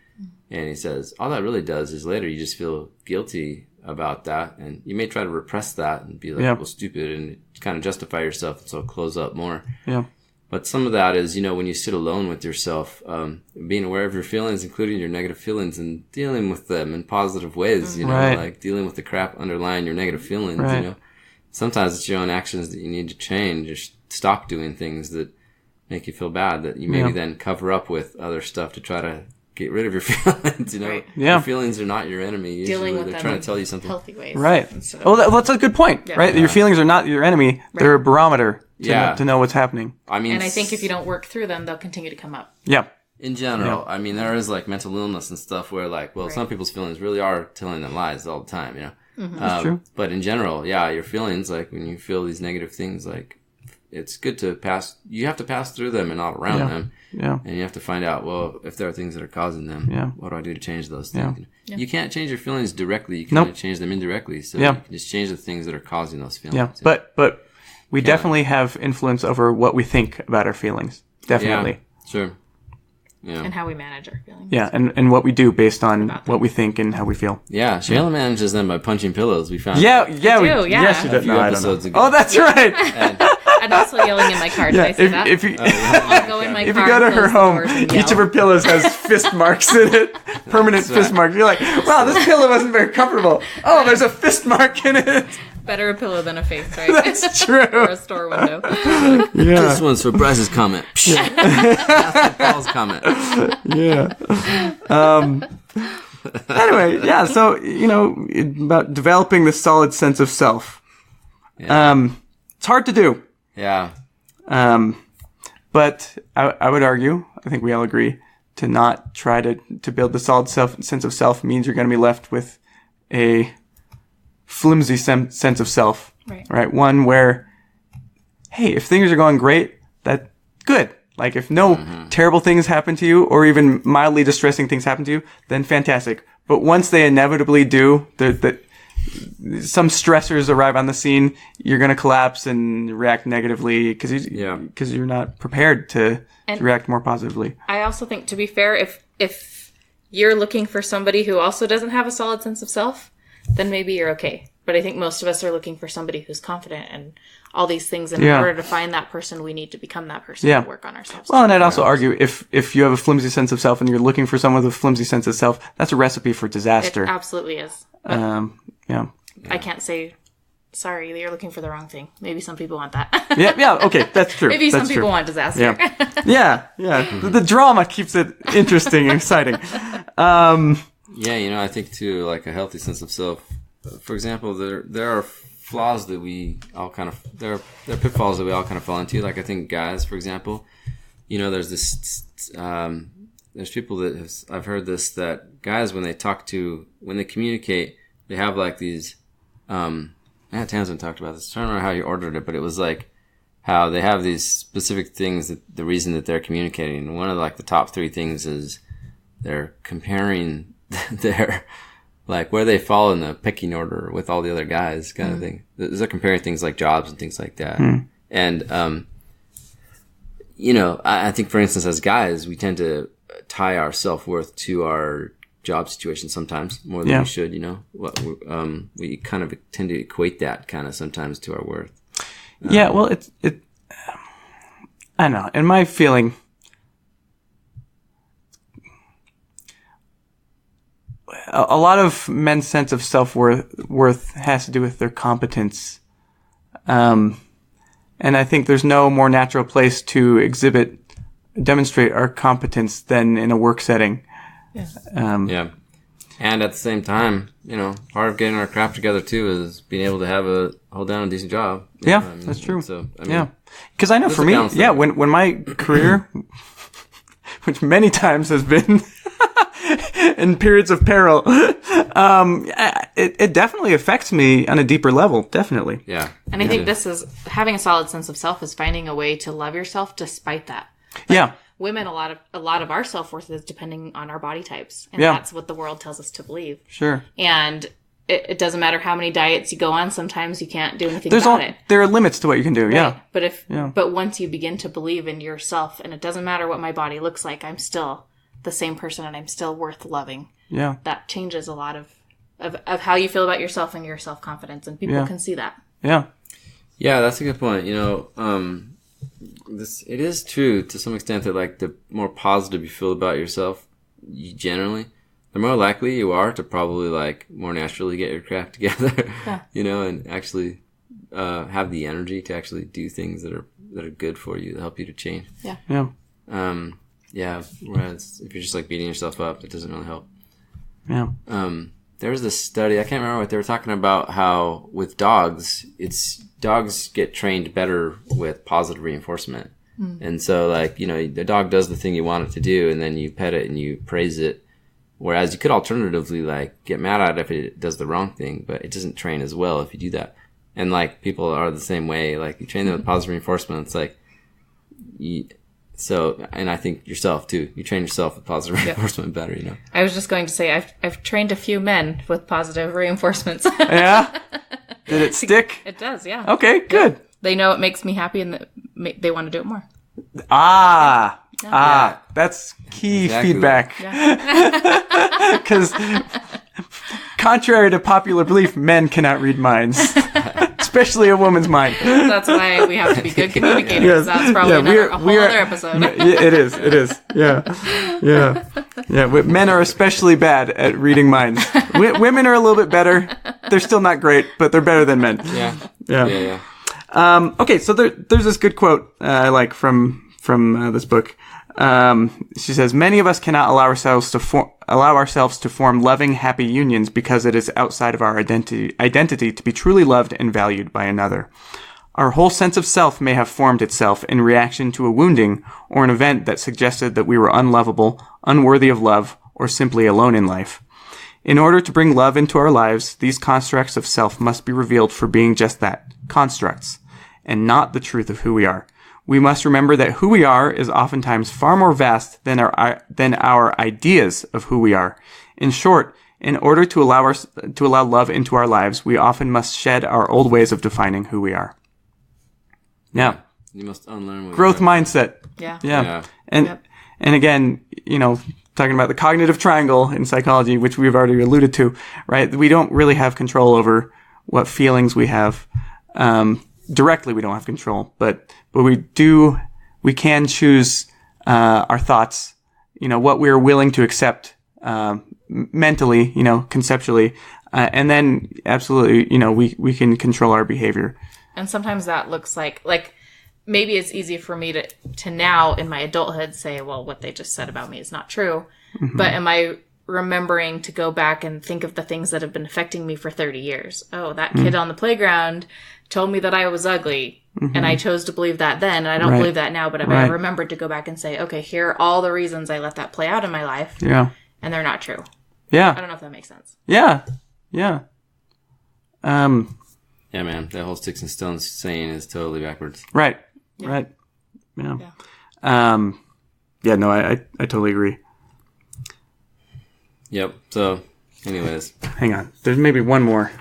Speaker 1: and he says all that really does is later you just feel guilty about that, and you may try to repress that and be like, well, stupid, and kind of justify yourself, and so close up more. Yeah. But some of that is, you know, when you sit alone with yourself, being aware of your feelings, including your negative feelings, and dealing with them in positive ways, you know, like dealing with the crap underlying your negative feelings, you know. Sometimes it's your own actions that you need to change or stop doing things that make you feel bad, that you maybe then cover up with other stuff to try to get rid of your feelings, you know.
Speaker 3: Right.
Speaker 1: Your feelings are not your enemy. Usually
Speaker 3: Dealing with
Speaker 1: they're
Speaker 3: them
Speaker 1: trying
Speaker 3: in
Speaker 1: to tell you something.
Speaker 3: healthy ways.
Speaker 2: Right. Oh, that's a good point, right? Your feelings are not your enemy. They're a barometer to know what's happening.
Speaker 1: I mean,
Speaker 3: and I think if you don't work through them, they'll continue to come up.
Speaker 2: Yeah.
Speaker 1: In general, I mean, there is like mental illness and stuff where like, well, some people's feelings really are telling them lies all the time, you know.
Speaker 2: That's true.
Speaker 1: But in general, your feelings, like when you feel these negative things, like it's good to you have to pass through them and not around them. Yeah. And you have to find out, well, if there are things that are causing them, what do I do to change those things? Yeah. You can't change your feelings directly. You can only change them indirectly. So you can just change the things that are causing those feelings.
Speaker 2: Yeah. But we definitely have influence over what we think about our feelings. Definitely.
Speaker 1: Yeah. Sure. Yeah.
Speaker 3: And how we manage our feelings.
Speaker 2: Yeah, and what we do based on what we think and how we feel.
Speaker 1: Yeah, Shayla manages them by punching pillows. We found.
Speaker 2: Yeah.
Speaker 3: Yes,
Speaker 2: you did. No, I don't know.
Speaker 1: Ago.
Speaker 2: Oh, that's right.
Speaker 3: And also yelling in my car. Did I say that? I'll go in my car.
Speaker 2: If you go to her home, each of her pillows has fist marks in it. Permanent fist marks. You're like, wow, this pillow wasn't very comfortable. Oh, there's a fist mark in it.
Speaker 3: Better a pillow than a face, right?
Speaker 2: That's true.
Speaker 3: Or a store window.
Speaker 1: This one's for Bryce's comment. Paul's comment.
Speaker 2: Yeah. Anyway, so, you know, about developing this solid sense of self. Yeah. It's hard to do.
Speaker 1: Yeah.
Speaker 2: But I would argue, I think we all agree, to not try to build the solid sense of self means you're going to be left with a flimsy sense of self. Right? One where, hey, if things are going great, that's good. Like, if no terrible things happen to you, or even mildly distressing things happen to you, then fantastic. But once they inevitably do, some stressors arrive on the scene, you're going to collapse and react negatively because you're not prepared to react more positively.
Speaker 3: I also think, to be fair, if you're looking for somebody who also doesn't have a solid sense of self, then maybe you're okay. But I think most of us are looking for somebody who's confident and all these things. And in order to find that person, we need to become that person and work on ourselves.
Speaker 2: Well, and I'd also argue if you have a flimsy sense of self and you're looking for someone with a flimsy sense of self, that's a recipe for disaster.
Speaker 3: It absolutely is.
Speaker 2: Yeah.
Speaker 3: I can't say sorry, you're looking for the wrong thing. Maybe some people want that.
Speaker 2: Yeah, okay, that's true.
Speaker 3: Maybe
Speaker 2: that's
Speaker 3: some people
Speaker 2: true.
Speaker 3: want disaster.
Speaker 2: Yeah. The drama keeps it interesting and exciting.
Speaker 1: Yeah, I think too, like a healthy sense of self. For example, there are flaws that we all kind of there are pitfalls that we all kind of fall into. Like I think guys, for example, there's this there's people that I've heard this, that guys when they communicate, they have like these Tamsin talked about this. I don't remember how you ordered it, but it was like how they have these specific things that the reason that they're communicating. And one of like the top 3 things is they're comparing their like where they fall in the pecking order with all the other guys, kind of thing. They're comparing things like jobs and things like that. And I think for instance as guys we tend to tie our self-worth to our job situation sometimes more than we should. We kind of tend to equate that kind of sometimes to our worth.
Speaker 2: Well, it. I don't know. In my feeling, a lot of men's sense of self-worth has to do with their competence. And I think there's no more natural place to demonstrate our competence than in a work setting.
Speaker 1: And at the same time, part of getting our crap together too is being able to hold down a decent job.
Speaker 2: That's true.
Speaker 1: So,
Speaker 2: because I know for me, when my career, which many times has been in periods of peril, it definitely affects me on a deeper level. Definitely.
Speaker 1: Yeah.
Speaker 3: And I think this is having a solid sense of self is finding a way to love yourself despite that. Women, a lot of our self-worth is depending on our body types. And that's what the world tells us to believe.
Speaker 2: Sure.
Speaker 3: And it doesn't matter how many diets you go on. Sometimes you can't do anything about it.
Speaker 2: There are limits to what you can do. Right.
Speaker 3: Yeah. But once you begin to believe in yourself, and it doesn't matter what my body looks like, I'm still the same person and I'm still worth loving. Yeah. That changes a lot of how you feel about yourself and your self-confidence. And people can see that.
Speaker 2: Yeah.
Speaker 1: Yeah, that's a good point. It is true to some extent that like the more positive you feel about yourself, the more likely you are to probably like more naturally get your crap together, and actually have the energy to actually do things that are good for you, that help you to change. Whereas if you're just like beating yourself up, it doesn't really help. There was this study, I can't remember what they were talking about, how with dogs, dogs get trained better with positive reinforcement. And so like, the dog does the thing you want it to do and then you pet it and you praise it. Whereas you could alternatively like get mad at it if it does the wrong thing, but it doesn't train as well if you do that. And like people are the same way, like you train them with positive reinforcement. It's like, and I think yourself too. You train yourself with positive reinforcement better,
Speaker 3: I was just going to say, I've trained a few men with positive reinforcements.
Speaker 2: Yeah? Did it stick?
Speaker 3: It does, yeah.
Speaker 2: Okay, good.
Speaker 3: Yeah. They know it makes me happy and they want to do it more.
Speaker 2: That's key feedback. Because contrary to popular belief, men cannot read minds. Especially a woman's mind.
Speaker 3: That's why we have to be good communicators. Yes. That's probably a whole other episode.
Speaker 2: It is. Yeah. Men are especially bad at reading minds. Women are a little bit better. They're still not great, but they're better than men.
Speaker 1: Yeah.
Speaker 2: Okay, so there's this good quote I like from this book. She says, "Many of us cannot allow ourselves to form loving, happy unions because it is outside of our identity to be truly loved and valued by another. Our whole sense of self may have formed itself in reaction to a wounding or an event that suggested that we were unlovable, unworthy of love, or simply alone in life. In order to bring love into our lives, these constructs of self must be revealed for being just that, constructs, and not the truth of who we are. We must remember that who we are is oftentimes far more vast than our ideas of who we are. In short, in order to allow love into our lives, we often must shed our old ways of defining who we are." Yeah.
Speaker 1: You must unlearn
Speaker 2: growth mindset.
Speaker 3: Yeah.
Speaker 2: And again, talking about the cognitive triangle in psychology, which we've already alluded to, right? We don't really have control over what feelings we have. Directly, we don't have control, but we can choose our thoughts, what we're willing to accept mentally, conceptually, And then absolutely, we can control our behavior.
Speaker 3: And sometimes that looks like maybe it's easy for me to now in my adulthood say, well, what they just said about me is not true. Mm-hmm. But am I remembering to go back and think of the things that have been affecting me for 30 years? Oh, that kid on the playground told me that I was ugly. Mm-hmm. And I chose to believe that then. And I don't believe that now. But I remembered to go back and say, okay, here are all the reasons I let that play out in my life.
Speaker 2: Yeah.
Speaker 3: And they're not true.
Speaker 2: Yeah.
Speaker 3: I don't know if that makes sense.
Speaker 2: Yeah. Yeah.
Speaker 1: Yeah, man. That whole sticks and stones saying is totally backwards.
Speaker 2: Right. Yeah. Right. Yeah. No, I totally agree.
Speaker 1: Yep. So, anyways.
Speaker 2: Hang on. There's maybe one more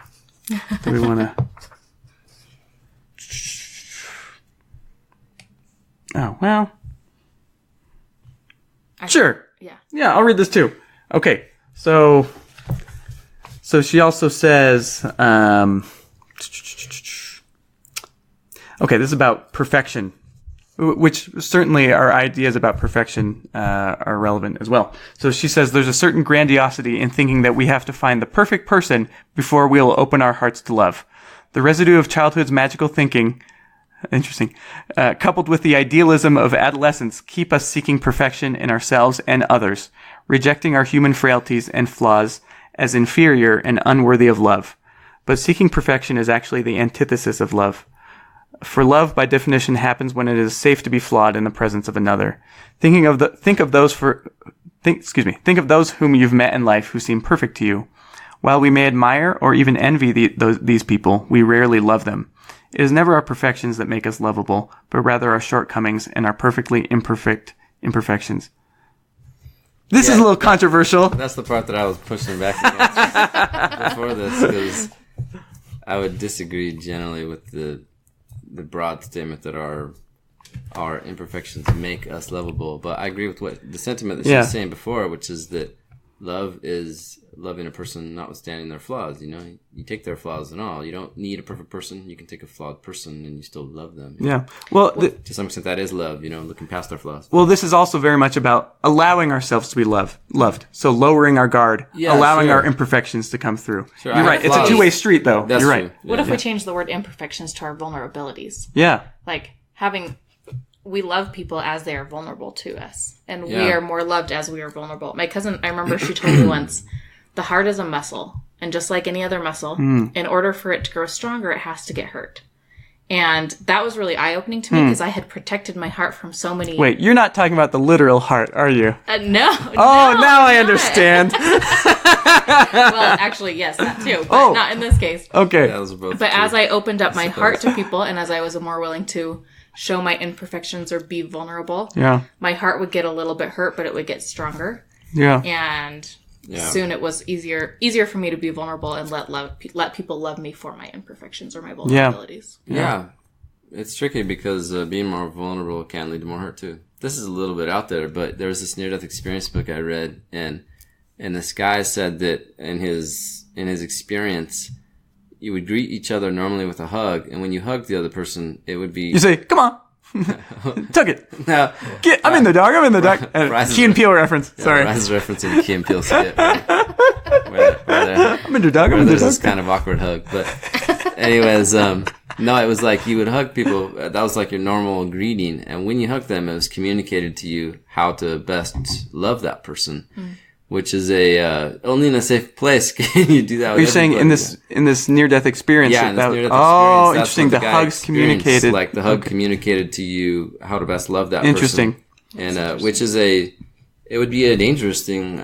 Speaker 2: that we want to... Oh, well. Sure.
Speaker 3: Yeah.
Speaker 2: Yeah, I'll read this too. Okay. So she also says, okay, this is about perfection, which certainly our ideas about perfection are relevant as well. So she says there's a certain grandiosity in thinking that we have to find the perfect person before we'll open our hearts to love. The residue of childhood's magical thinking, interesting, coupled with the idealism of adolescence, keep us seeking perfection in ourselves and others, rejecting our human frailties and flaws as inferior and unworthy of love. But seeking perfection is actually the antithesis of love. For love, by definition, happens when it is safe to be flawed in the presence of another. Think of those whom you've met in life who seem perfect to you. While we may admire or even envy these people, we rarely love them. It is never our perfections that make us lovable, but rather our shortcomings and our perfectly imperfect imperfections. This is a little controversial.
Speaker 1: That's the part that I was pushing back against before this, because I would disagree generally with the broad statement that our imperfections make us lovable. But I agree with the sentiment that she was saying before, which is that love is loving a person notwithstanding their flaws. You take their flaws and all. You don't need a perfect person. You can take a flawed person and you still love them.
Speaker 2: Yeah. Well,
Speaker 1: to some extent, that is love. Looking past their flaws.
Speaker 2: Well, this is also very much about allowing ourselves to be loved. So lowering our guard, allowing our imperfections to come through. Sure, you're right. It's a two-way street, though.
Speaker 1: That's
Speaker 2: you're
Speaker 1: true.
Speaker 2: right.
Speaker 3: What if we change the word imperfections to our vulnerabilities?
Speaker 2: Yeah.
Speaker 3: Like we love people as they are vulnerable to us. And we are more loved as we are vulnerable. My cousin, I remember she told me once, the heart is a muscle. And just like any other muscle, in order for it to grow stronger, it has to get hurt. And that was really eye-opening to me because I had protected my heart from so many...
Speaker 2: Wait, you're not talking about the literal heart, are you?
Speaker 3: No.
Speaker 2: Oh, now I understand.
Speaker 3: Well, actually, yes, that too. But not in this case.
Speaker 2: Okay.
Speaker 3: But as I opened up my heart to people and as I was more willing to show my imperfections or be vulnerable, my heart would get a little bit hurt, but it would get stronger.
Speaker 2: Yeah.
Speaker 3: And soon it was easier for me to be vulnerable and let people love me for my imperfections or my vulnerabilities.
Speaker 1: Yeah. It's tricky because being more vulnerable can lead to more hurt too. This is a little bit out there, but there was this near-death experience book I read, and this guy said that in his experience, you would greet each other normally with a hug, and when you hugged the other person, it would be...
Speaker 2: You say, come on. Tuck it. No, I'm in the dog. Key and Peele reference. Sorry.
Speaker 1: Bryce is referencing the Key and Peele skit. Where
Speaker 2: I'm in the dog.
Speaker 1: There's this kind of awkward hug. But anyways, no, it was like you would hug people. That was like your normal greeting. And when you hug them, it was communicated to you how to best love that person. Which is only in a safe place can you do that.
Speaker 2: You're saying in this near-death experience?
Speaker 1: Yeah, in this near-death experience.
Speaker 2: Oh, interesting. The hugs communicated.
Speaker 1: Like the hug communicated to you how to best love that
Speaker 2: interesting.
Speaker 1: person. And which is it would be a dangerous thing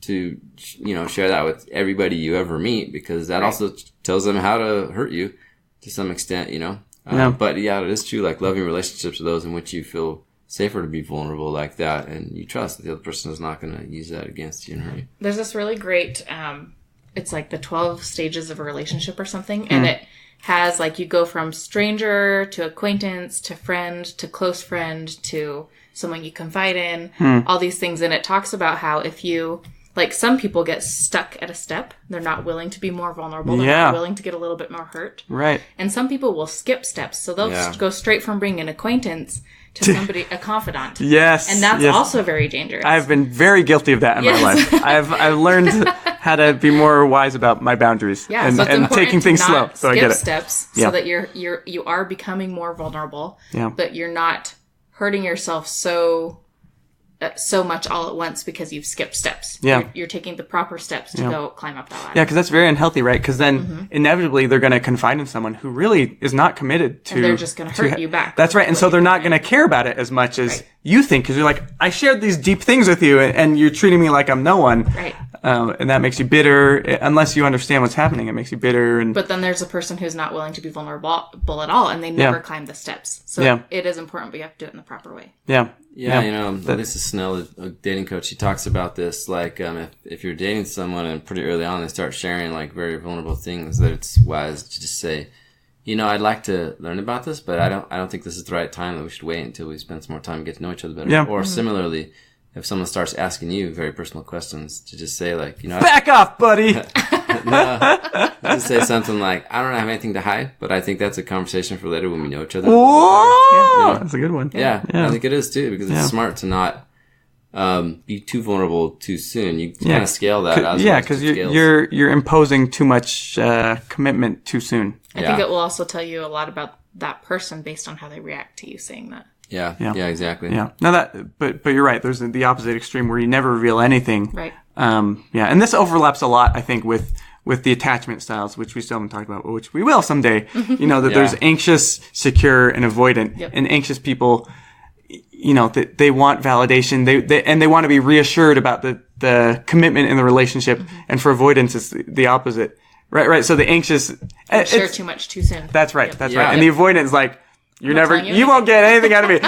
Speaker 1: to share that with everybody you ever meet, because that also tells them how to hurt you to some extent. But it is true. Like loving relationships with those in which you feel safer to be vulnerable like that, and you trust that the other person is not going to use that against you and hurt you.
Speaker 3: There's this really great, it's like the 12 stages of a relationship or something, and it has like you go from stranger to acquaintance to friend to close friend to someone you confide in, all these things, and it talks about how if you... Like, some people get stuck at a step. They're not willing to be more vulnerable. They're not willing to get a little bit more hurt.
Speaker 2: Right.
Speaker 3: And some people will skip steps. So they'll go straight from being an acquaintance to a confidant.
Speaker 2: Yes.
Speaker 3: And that's also very dangerous.
Speaker 2: I've been very guilty of that in my life. I've learned how to be more wise about my boundaries and taking things slow. So I get it.
Speaker 3: Steps so that you are becoming more vulnerable, but you're not hurting yourself so much all at once because you've skipped steps.
Speaker 2: Yeah.
Speaker 3: You're taking the proper steps to go climb up that ladder.
Speaker 2: Yeah, because that's very unhealthy, right? Because then inevitably they're going to confide in someone who really is not committed to...
Speaker 3: And they're just going to hurt you back.
Speaker 2: That's right. And so they're not going to care about it as much as you think, because you're like, I shared these deep things with you and you're treating me like I'm no one.
Speaker 3: Right.
Speaker 2: And that makes you bitter. Unless you understand what's happening, it makes you bitter.
Speaker 3: But then there's a person who's not willing to be vulnerable at all, and they never climb the steps. So it is important, but you have to do it in the proper way.
Speaker 2: Yeah.
Speaker 1: Yeah, you know, Lisa Snell, a dating coach, she talks about this, like, if you're dating someone and pretty early on they start sharing, like, very vulnerable things, that it's wise to just say, you know, I'd like to learn about this, but I don't think this is the right time, that we should wait until we spend some more time and get to know each other better. Yeah. Or similarly, if someone starts asking you very personal questions, to just say, like, you know...
Speaker 2: Back off, buddy!
Speaker 1: No, just say something like, I don't have anything to hide, but I think that's a conversation for later when we know each other.
Speaker 2: Whoa! That's a good one.
Speaker 1: Yeah, I think it is too, because it's smart to not be too vulnerable too soon. You kind of scale that.
Speaker 2: Because you're imposing too much commitment too soon.
Speaker 3: I think it will also tell you a lot about that person based on how they react to you saying that.
Speaker 1: Yeah, exactly.
Speaker 2: Yeah. Now but you're right. There's the opposite extreme where you never reveal anything.
Speaker 3: Right.
Speaker 2: And this overlaps a lot, I think, with the attachment styles, which we still haven't talked about, but which we will someday. You know, that there's anxious, secure, and avoidant. Yep. And anxious people, you know, they want validation. They want to be reassured about the commitment in the relationship. And for avoidance, it's the opposite. Right. So the anxious
Speaker 3: share too much too soon.
Speaker 2: That's right. Yep. That's right. And the avoidant is like, you won't get anything out of me.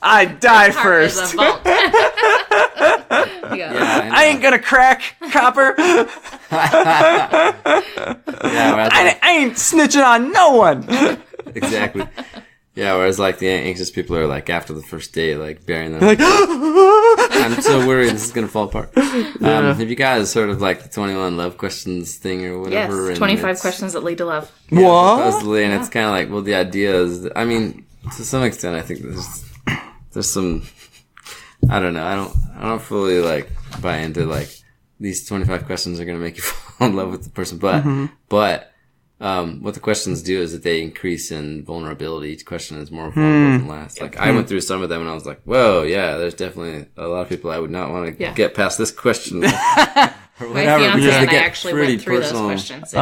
Speaker 2: I die first. I ain't gonna crack, copper. I ain't snitching on no one.
Speaker 1: Exactly. Yeah, whereas like the anxious people are like after the first date, like burying them. Like, I'm so worried this is gonna fall apart. Have you guys heard of like the 21 love questions thing or whatever?
Speaker 3: Yes, 25 questions that lead to love.
Speaker 1: Yeah, what? Supposedly, and it's kind of like, well, the idea is, I mean, to some extent, I think there's some, I don't know, I don't fully like buy into like these 25 questions are gonna make you fall in love with the person, but what the questions do is that they increase in vulnerability. Each question is more vulnerable than last. Like I went through some of them and I was like, whoa, yeah, there's definitely a lot of people I would not want to get past this question. Or whatever,
Speaker 3: my fiance and I actually went through those questions.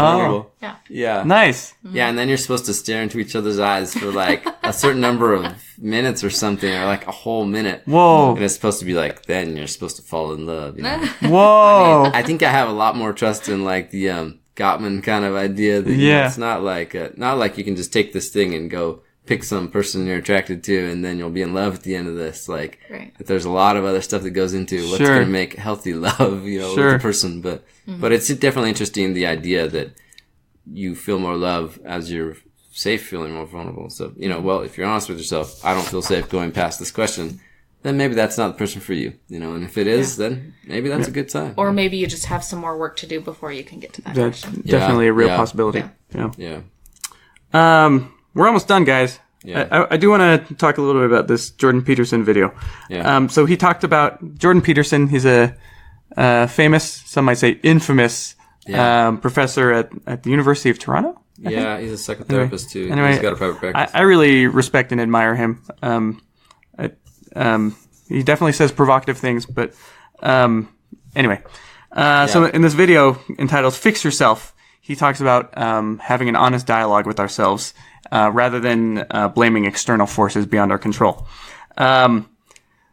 Speaker 1: Yeah.
Speaker 2: Nice.
Speaker 1: Yeah, and then you're supposed to stare into each other's eyes for like a certain number of minutes or something, or like a whole minute.
Speaker 2: Whoa.
Speaker 1: And it's supposed to be like, then you're supposed to fall in love. You know?
Speaker 2: Whoa.
Speaker 1: I think I have a lot more trust in like the Gottman kind of idea that you know, it's not like you can just take this thing and go pick some person you're attracted to and then you'll be in love at the end of this. Like, that there's a lot of other stuff that goes into what's going to make healthy love, you know, with the person. But it's definitely interesting, the idea that you feel more love as you're safe feeling more vulnerable. So, you know, well, if you're honest with yourself, I don't feel safe going past this question, then maybe that's not the person for you, you know, and if it is, then maybe that's a good sign.
Speaker 3: Or maybe you just have some more work to do before you can get to that question.
Speaker 2: Definitely a real possibility.
Speaker 1: Yeah.
Speaker 2: We're almost done, guys. Yeah. I do want to talk a little bit about this Jordan Peterson video. Yeah. So he talked about Jordan Peterson. He's a famous, some might say infamous, professor at the University of Toronto.
Speaker 1: Yeah, he's a psychotherapist too. Anyway, he's got a private practice.
Speaker 2: I really respect and admire him. He definitely says provocative things, but anyway. So in this video entitled "Fix Yourself," he talks about having an honest dialogue with ourselves rather than blaming external forces beyond our control.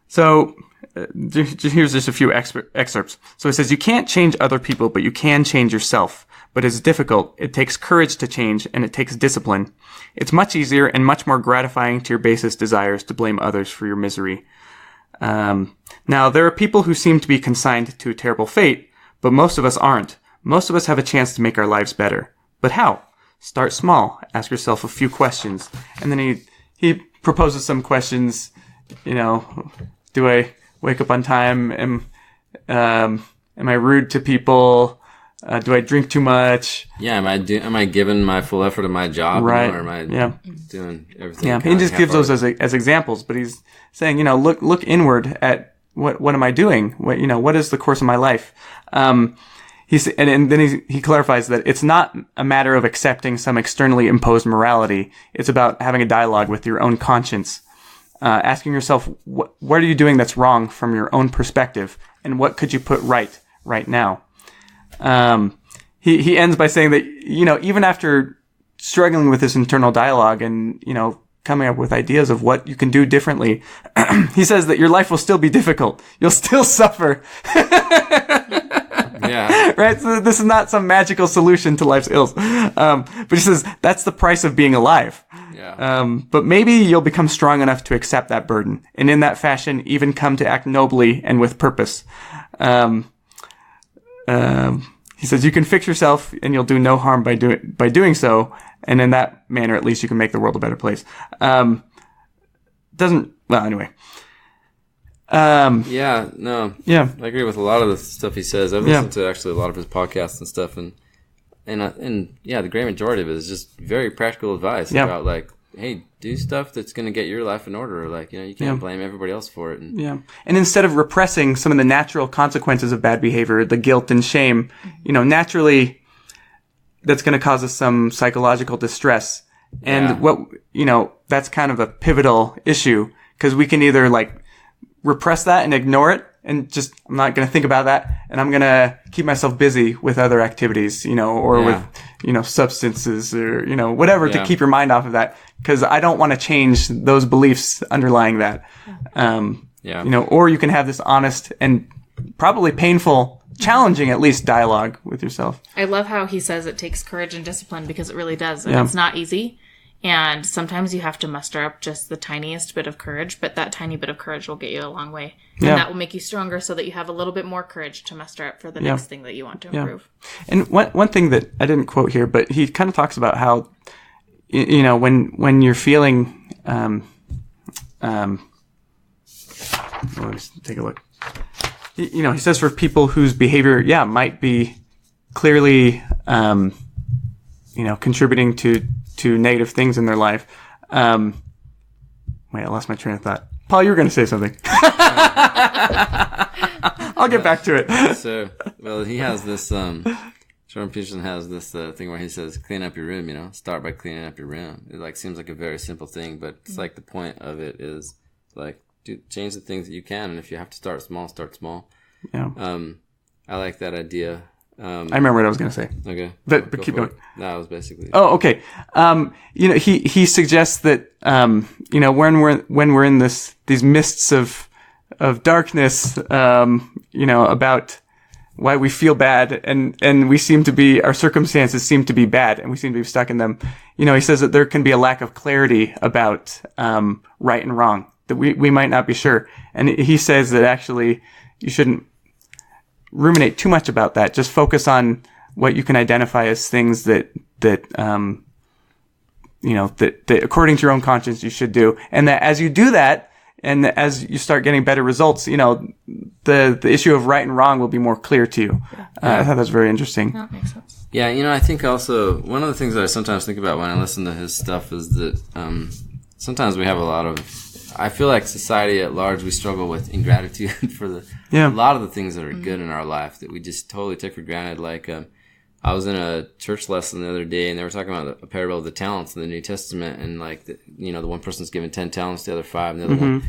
Speaker 2: So here's just a few excerpts. So it says, "You can't change other people, but you can change yourself. But it's difficult. It takes courage to change, and it takes discipline. It's much easier and much more gratifying to your basest desires to blame others for your misery. Now, there are people who seem to be consigned to a terrible fate, but most of us aren't. Most of us have a chance to make our lives better. But how? Start small. Ask yourself a few questions." And then he proposes some questions, you know, do I wake up on time? Am I rude to people? Do I drink too much?
Speaker 1: Yeah, am I giving my full effort in my job?
Speaker 2: Right.
Speaker 1: You know, or am I doing everything?
Speaker 2: Yeah, he just gives those as examples, but he's saying, you know, look inward at what am I doing? What is the course of my life? And then he clarifies that it's not a matter of accepting some externally imposed morality. It's about having a dialogue with your own conscience, asking yourself, what are you doing that's wrong from your own perspective, and what could you put right now? He ends by saying that, even after struggling with this internal dialogue and, coming up with ideas of what you can do differently, he says that your life will still be difficult. You'll still suffer.
Speaker 1: Yeah.
Speaker 2: Right? So this is not some magical solution to life's ills. But he says that's the price of being alive.
Speaker 1: Yeah.
Speaker 2: But maybe you'll become strong enough to accept that burden, and in that fashion, even come to act nobly and with purpose. He says you can fix yourself, and you'll do no harm by doing so, and in that manner, at least, you can make the world a better place. Anyway.
Speaker 1: Yeah, no.
Speaker 2: Yeah.
Speaker 1: I agree with a lot of the stuff he says. I've listened to actually a lot of his podcasts and stuff, and the great majority of it is just very practical advice about, like, hey, do stuff that's going to get your life in order. Like, you can't blame everybody else for it.
Speaker 2: And instead of repressing some of the natural consequences of bad behavior, the guilt and shame, naturally, that's going to cause us some psychological distress. And that's kind of a pivotal issue, because we can either, like, repress that and ignore it and just, I'm not going to think about that, and I'm going to keep myself busy with other activities, with, substances or, whatever to keep your mind off of that, because I don't want to change those beliefs underlying that. Or you can have this honest and probably painful, challenging at least, dialogue with yourself.
Speaker 3: I love how he says it takes courage and discipline, because it really does. And it's not easy. And sometimes you have to muster up just the tiniest bit of courage, but that tiny bit of courage will get you a long way. And that will make you stronger, so that you have a little bit more courage to muster up for the next thing that you want to improve.
Speaker 2: And one thing that I didn't quote here, but he kind of talks about how, when you're feeling, let's take a look. He says for people whose behavior, might be clearly, contributing to negative things in their life. Wait, I lost my train of thought. Paul, you were going to say something. I'll get back to it.
Speaker 1: So, he has this, Jordan Peterson has this thing where he says, clean up your room, start by cleaning up your room. It seems like a very simple thing, but it's like the point of it is change the things that you can. And if you have to start small, start small. Yeah. I like that idea.
Speaker 2: I remember what I was going to say.
Speaker 1: Okay.
Speaker 2: But keep going.
Speaker 1: That was basically.
Speaker 2: Oh, okay. He suggests that, when we're in these mists of darkness, about why we feel bad and we seem to be, our circumstances seem to be bad and we seem to be stuck in them. He says that there can be a lack of clarity about, right and wrong, that we might not be sure. And he says that actually you shouldn't ruminate too much about that. Just focus on what you can identify as things that according to your own conscience you should do. And that as you do that, and as you start getting better results, the issue of right and wrong will be more clear to you. I thought that was very interesting.
Speaker 3: That makes sense.
Speaker 1: Yeah, I think also one of the things that I sometimes think about when I listen to his stuff is that sometimes we have I feel like society at large, we struggle with ingratitude for a lot of the things that are good in our life that we just totally take for granted. Like, I was in a church lesson the other day, and they were talking about a parable of the talents in the New Testament, and the one person's given 10 talents, the other 5, and the other one.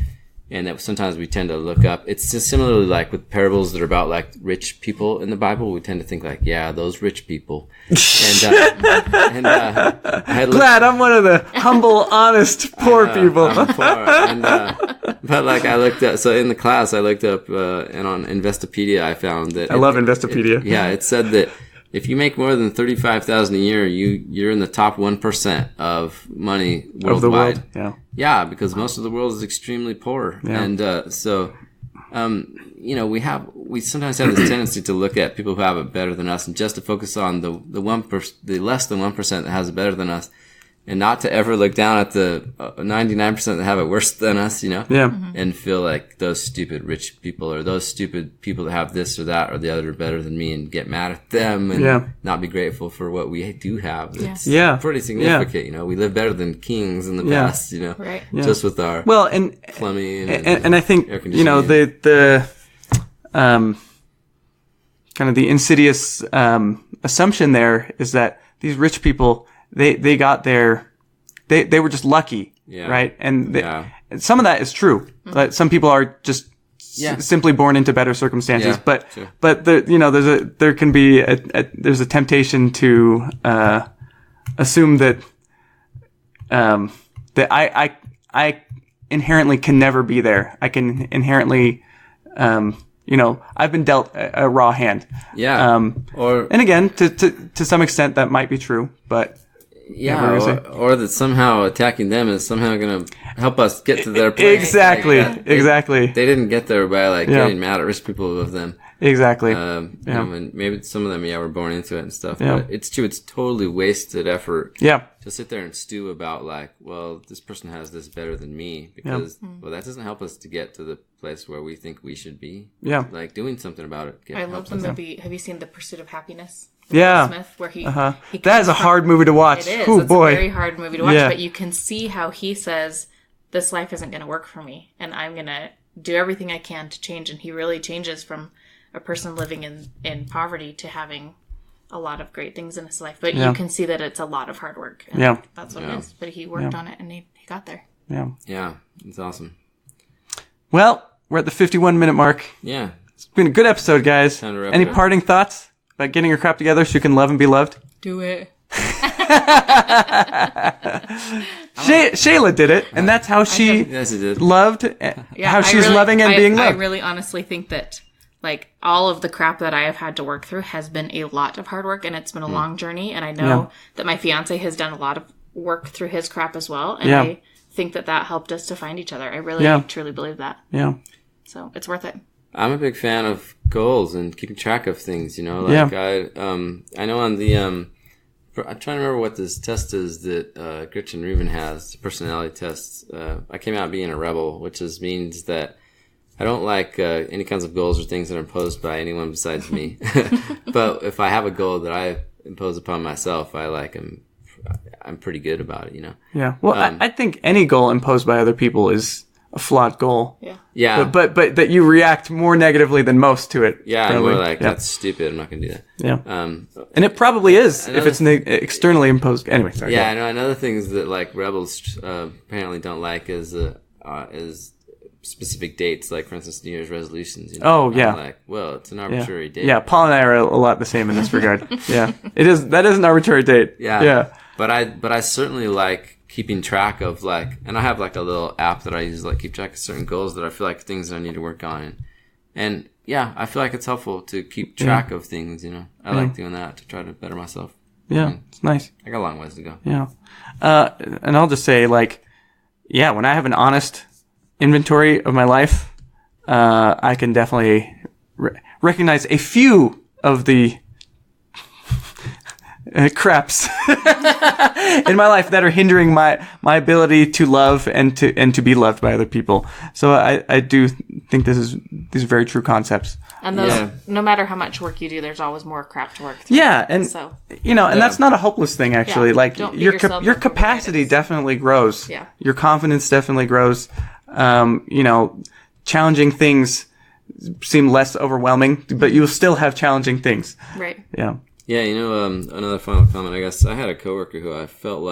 Speaker 1: And that sometimes we tend to look up. It's just similarly like with parables that are about like rich people in the Bible. We tend to think like, yeah, those rich people. And
Speaker 2: glad I'm one of the humble, honest, poor people.
Speaker 1: I'm poor. But like I looked up, so in the class I looked up, and on Investopedia I found that.
Speaker 2: I love Investopedia.
Speaker 1: It said that if you make more than $35,000 a year, you're in the top 1% of money worldwide.
Speaker 2: Of the world, yeah.
Speaker 1: Yeah, because most of the world is extremely poor, and we sometimes have this tendency to look at people who have it better than us, and just to focus on the less than 1% that has it better than us, and not to ever look down at the 99% that have it worse than us, and feel like those stupid rich people or those stupid people that have this or that or the other are better than me, and get mad at them and not be grateful for what we do have. It's pretty significant, we live better than kings in the past,
Speaker 3: right.
Speaker 1: just with our plumbing
Speaker 2: and I think, kind of the insidious assumption there is that these rich people, they got they were just lucky, right? And some of that is true. Like some people are just simply born into better circumstances, but there can be there's a temptation to assume that that I inherently can never be there. I can inherently I've been dealt a raw hand.
Speaker 1: Yeah.
Speaker 2: And again, to some extent that might be true, but
Speaker 1: or that somehow attacking them is somehow going to help us get to their place.
Speaker 2: Exactly. Exactly.
Speaker 1: They didn't get there by getting mad at rich people with them.
Speaker 2: Exactly.
Speaker 1: And maybe some of them, were born into it and stuff. But it's true. It's totally wasted effort.
Speaker 2: Yeah.
Speaker 1: To sit there and stew about this person has this better than me because that doesn't help us to get to the place where we think we should be. Yeah. Doing something about it.
Speaker 3: I love the movie. Have you seen The Pursuit of Happiness?
Speaker 2: Yeah.
Speaker 3: Smith, where he
Speaker 2: that is a hard movie to watch.
Speaker 3: It is. It's a very hard movie to watch, but you can see how he says, this life isn't going to work for me, and I'm going to do everything I can to change. And he really changes from a person living in poverty to having a lot of great things in his life. But you can see that it's a lot of hard work. And that's what it is. But he worked on it, and he got there.
Speaker 2: Yeah.
Speaker 1: Yeah. It's awesome.
Speaker 2: Well, we're at the 51-minute mark.
Speaker 1: Yeah.
Speaker 2: It's been a good episode, guys. Any parting thoughts about getting your crap together so you can love and be loved?
Speaker 3: Do it.
Speaker 2: Shayla did it, and that's how she loved, how she's loving and being loved.
Speaker 3: I really honestly think that all of the crap that I have had to work through has been a lot of hard work, and it's been a long journey, and I know that my fiance has done a lot of work through his crap as well, and I think that helped us to find each other. I really truly believe that.
Speaker 2: Yeah.
Speaker 3: So it's worth it.
Speaker 1: I'm a big fan of goals and keeping track of things, I know on the, I'm trying to remember what this test is that Gretchen Rubin has, the personality test. I came out being a rebel, which means that I don't like any kinds of goals or things that are imposed by anyone besides me. But if I have a goal that I impose upon myself, I'm pretty good about it,
Speaker 2: Yeah. Well, I think any goal imposed by other people is a flawed goal.
Speaker 3: Yeah.
Speaker 1: Yeah.
Speaker 2: But that you react more negatively than most to it.
Speaker 1: Yeah, I'm more that's stupid. I'm not going to do that.
Speaker 2: Yeah. And it probably is if it's externally imposed. Anyway, sorry.
Speaker 1: Yeah, I know. Another things that rebels apparently don't like is specific dates, for instance, New Year's resolutions.
Speaker 2: Oh, yeah.
Speaker 1: It's an arbitrary date.
Speaker 2: Yeah, Paul and I are a lot the same in this regard. Yeah. That is an arbitrary date.
Speaker 1: Yeah.
Speaker 2: Yeah.
Speaker 1: But I certainly like keeping track of and I have a little app that I use to keep track of certain goals that I feel things that I need to work on. And I feel it's helpful to keep track of things, I like doing that to try to better myself.
Speaker 2: Yeah, it's nice.
Speaker 1: I got a long ways to go.
Speaker 2: Yeah. And I'll just say when I have an honest inventory of my life, I can definitely recognize a few of the craps in my life that are hindering my ability to love and to be loved by other people. So I do think these are very true concepts.
Speaker 3: And no matter how much work you do, there's always more crap to work through.
Speaker 2: Yeah, and and that's not a hopeless thing actually. Your capacity definitely grows.
Speaker 3: Yeah.
Speaker 2: Your confidence definitely grows. Challenging things seem less overwhelming, but you'll still have challenging things.
Speaker 3: Right.
Speaker 2: Yeah.
Speaker 1: Yeah, another final comment, I guess. I had a coworker who I felt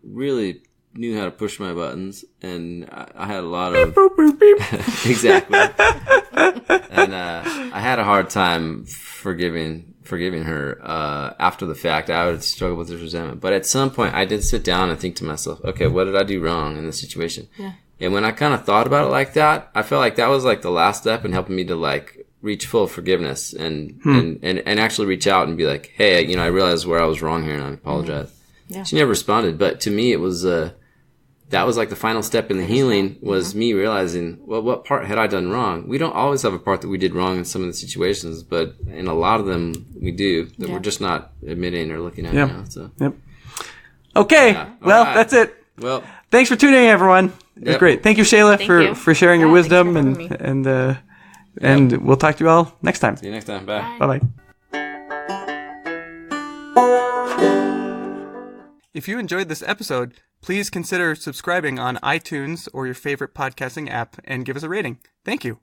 Speaker 1: really knew how to push my buttons, and I had a lot of... Exactly. And I had a hard time forgiving her after the fact. I would struggle with this resentment. But at some point, I did sit down and think to myself, okay, what did I do wrong in this situation?
Speaker 3: Yeah.
Speaker 1: And when I kind of thought about it like that, I felt that was the last step in helping me to reach full forgiveness and actually reach out and be hey, I realized where I was wrong here and I apologize. Yeah. She never responded, but to me it was that was the final step in the healing was me realizing, well, what part had I done wrong? We don't always have a part that we did wrong in some of the situations, but in a lot of them we do that we're just not admitting or looking at now. So.
Speaker 2: Yep. Okay. Well, that's it.
Speaker 1: Well,
Speaker 2: thanks for tuning in, everyone. It was great. Thank you, Shayla, for sharing your wisdom and we'll talk to you all next time.
Speaker 1: See you next time. Bye.
Speaker 2: Bye-bye. If you enjoyed this episode, please consider subscribing on iTunes or your favorite podcasting app and give us a rating. Thank you.